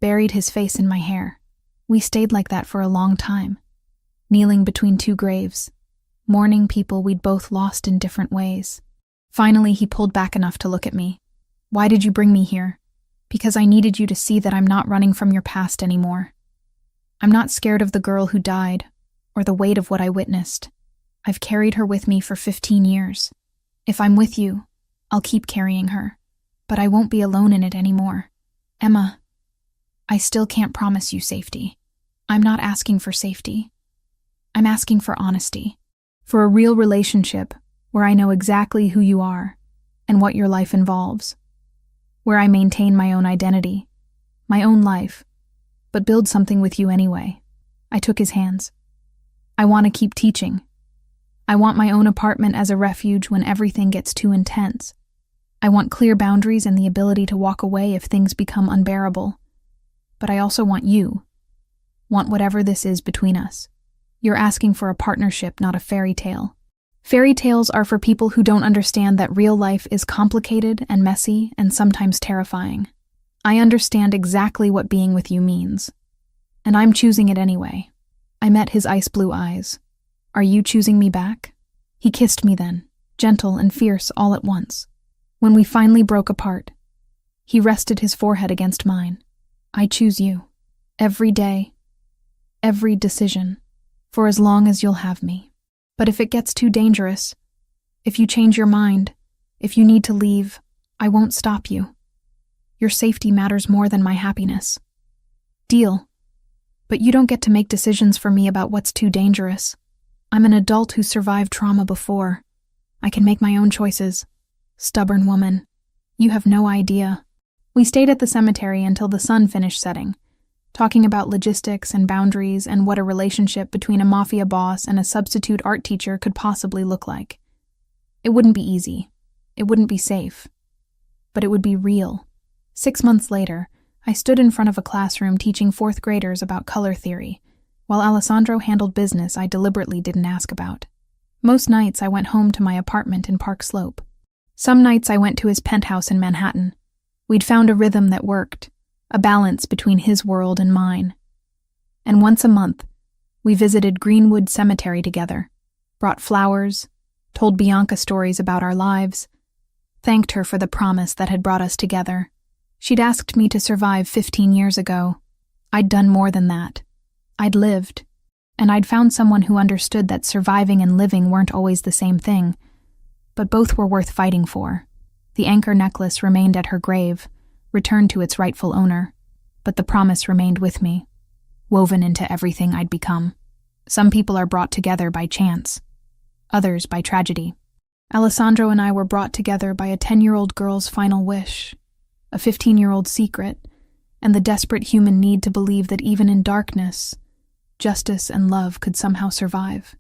buried his face in my hair. We stayed like that for a long time, kneeling between 2 graves, mourning people we'd both lost in different ways. Finally, he pulled back enough to look at me. "Why did you bring me here?" "Because I needed you to see that I'm not running from your past anymore. I'm not scared of the girl who died, or the weight of what I witnessed. I've carried her with me for 15 years. If I'm with you, I'll keep carrying her, but I won't be alone in it anymore. Emma, I still can't promise you safety. I'm not asking for safety. I'm asking for honesty, for a real relationship where I know exactly who you are and what your life involves, where I maintain my own identity, my own life, but build something with you anyway." I took his hands. "I want to keep teaching. I want my own apartment as a refuge when everything gets too intense. I want clear boundaries and the ability to walk away if things become unbearable. But I also want you. Want whatever this is between us. You're asking for a partnership, not a fairy tale. Fairy tales are for people who don't understand that real life is complicated and messy and sometimes terrifying. I understand exactly what being with you means. And I'm choosing it anyway." I met his ice blue eyes. "Are you choosing me back?" He kissed me then, gentle and fierce all at once. When we finally broke apart, He rested his forehead against mine. I choose you. Every day. Every decision. For as long as you'll have me. But if it gets too dangerous, if you change your mind, if you need to leave, I won't stop you. Your safety matters more than my happiness. Deal. But you don't get to make decisions for me about what's too dangerous. I'm an adult who survived trauma before. I can make my own choices. Stubborn woman. You have no idea. We stayed at the cemetery until the sun finished setting, talking about logistics and boundaries and what a relationship between a Mafia boss and a substitute art teacher could possibly look like. It wouldn't be easy. It wouldn't be safe. But it would be real. 6 months later, I stood in front of a classroom teaching 4th graders about color theory, while Alessandro handled business I deliberately didn't ask about. Most nights I went home to my apartment in Park Slope. Some nights I went to his penthouse in Manhattan. We'd found a rhythm that worked, a balance between his world and mine. And once a month, we visited Greenwood Cemetery together, brought flowers, told Bianca stories about our lives, thanked her for the promise that had brought us together. She'd asked me to survive 15 years ago. I'd done more than that. I'd lived, and I'd found someone who understood that surviving and living weren't always the same thing, but both were worth fighting for. The anchor necklace remained at her grave, returned to its rightful owner, but the promise remained with me, woven into everything I'd become. Some people are brought together by chance, others by tragedy. Alessandro and I were brought together by a 10-year-old girl's final wish, a 15-year-old secret, and the desperate human need to believe that even in darkness, justice and love could somehow survive.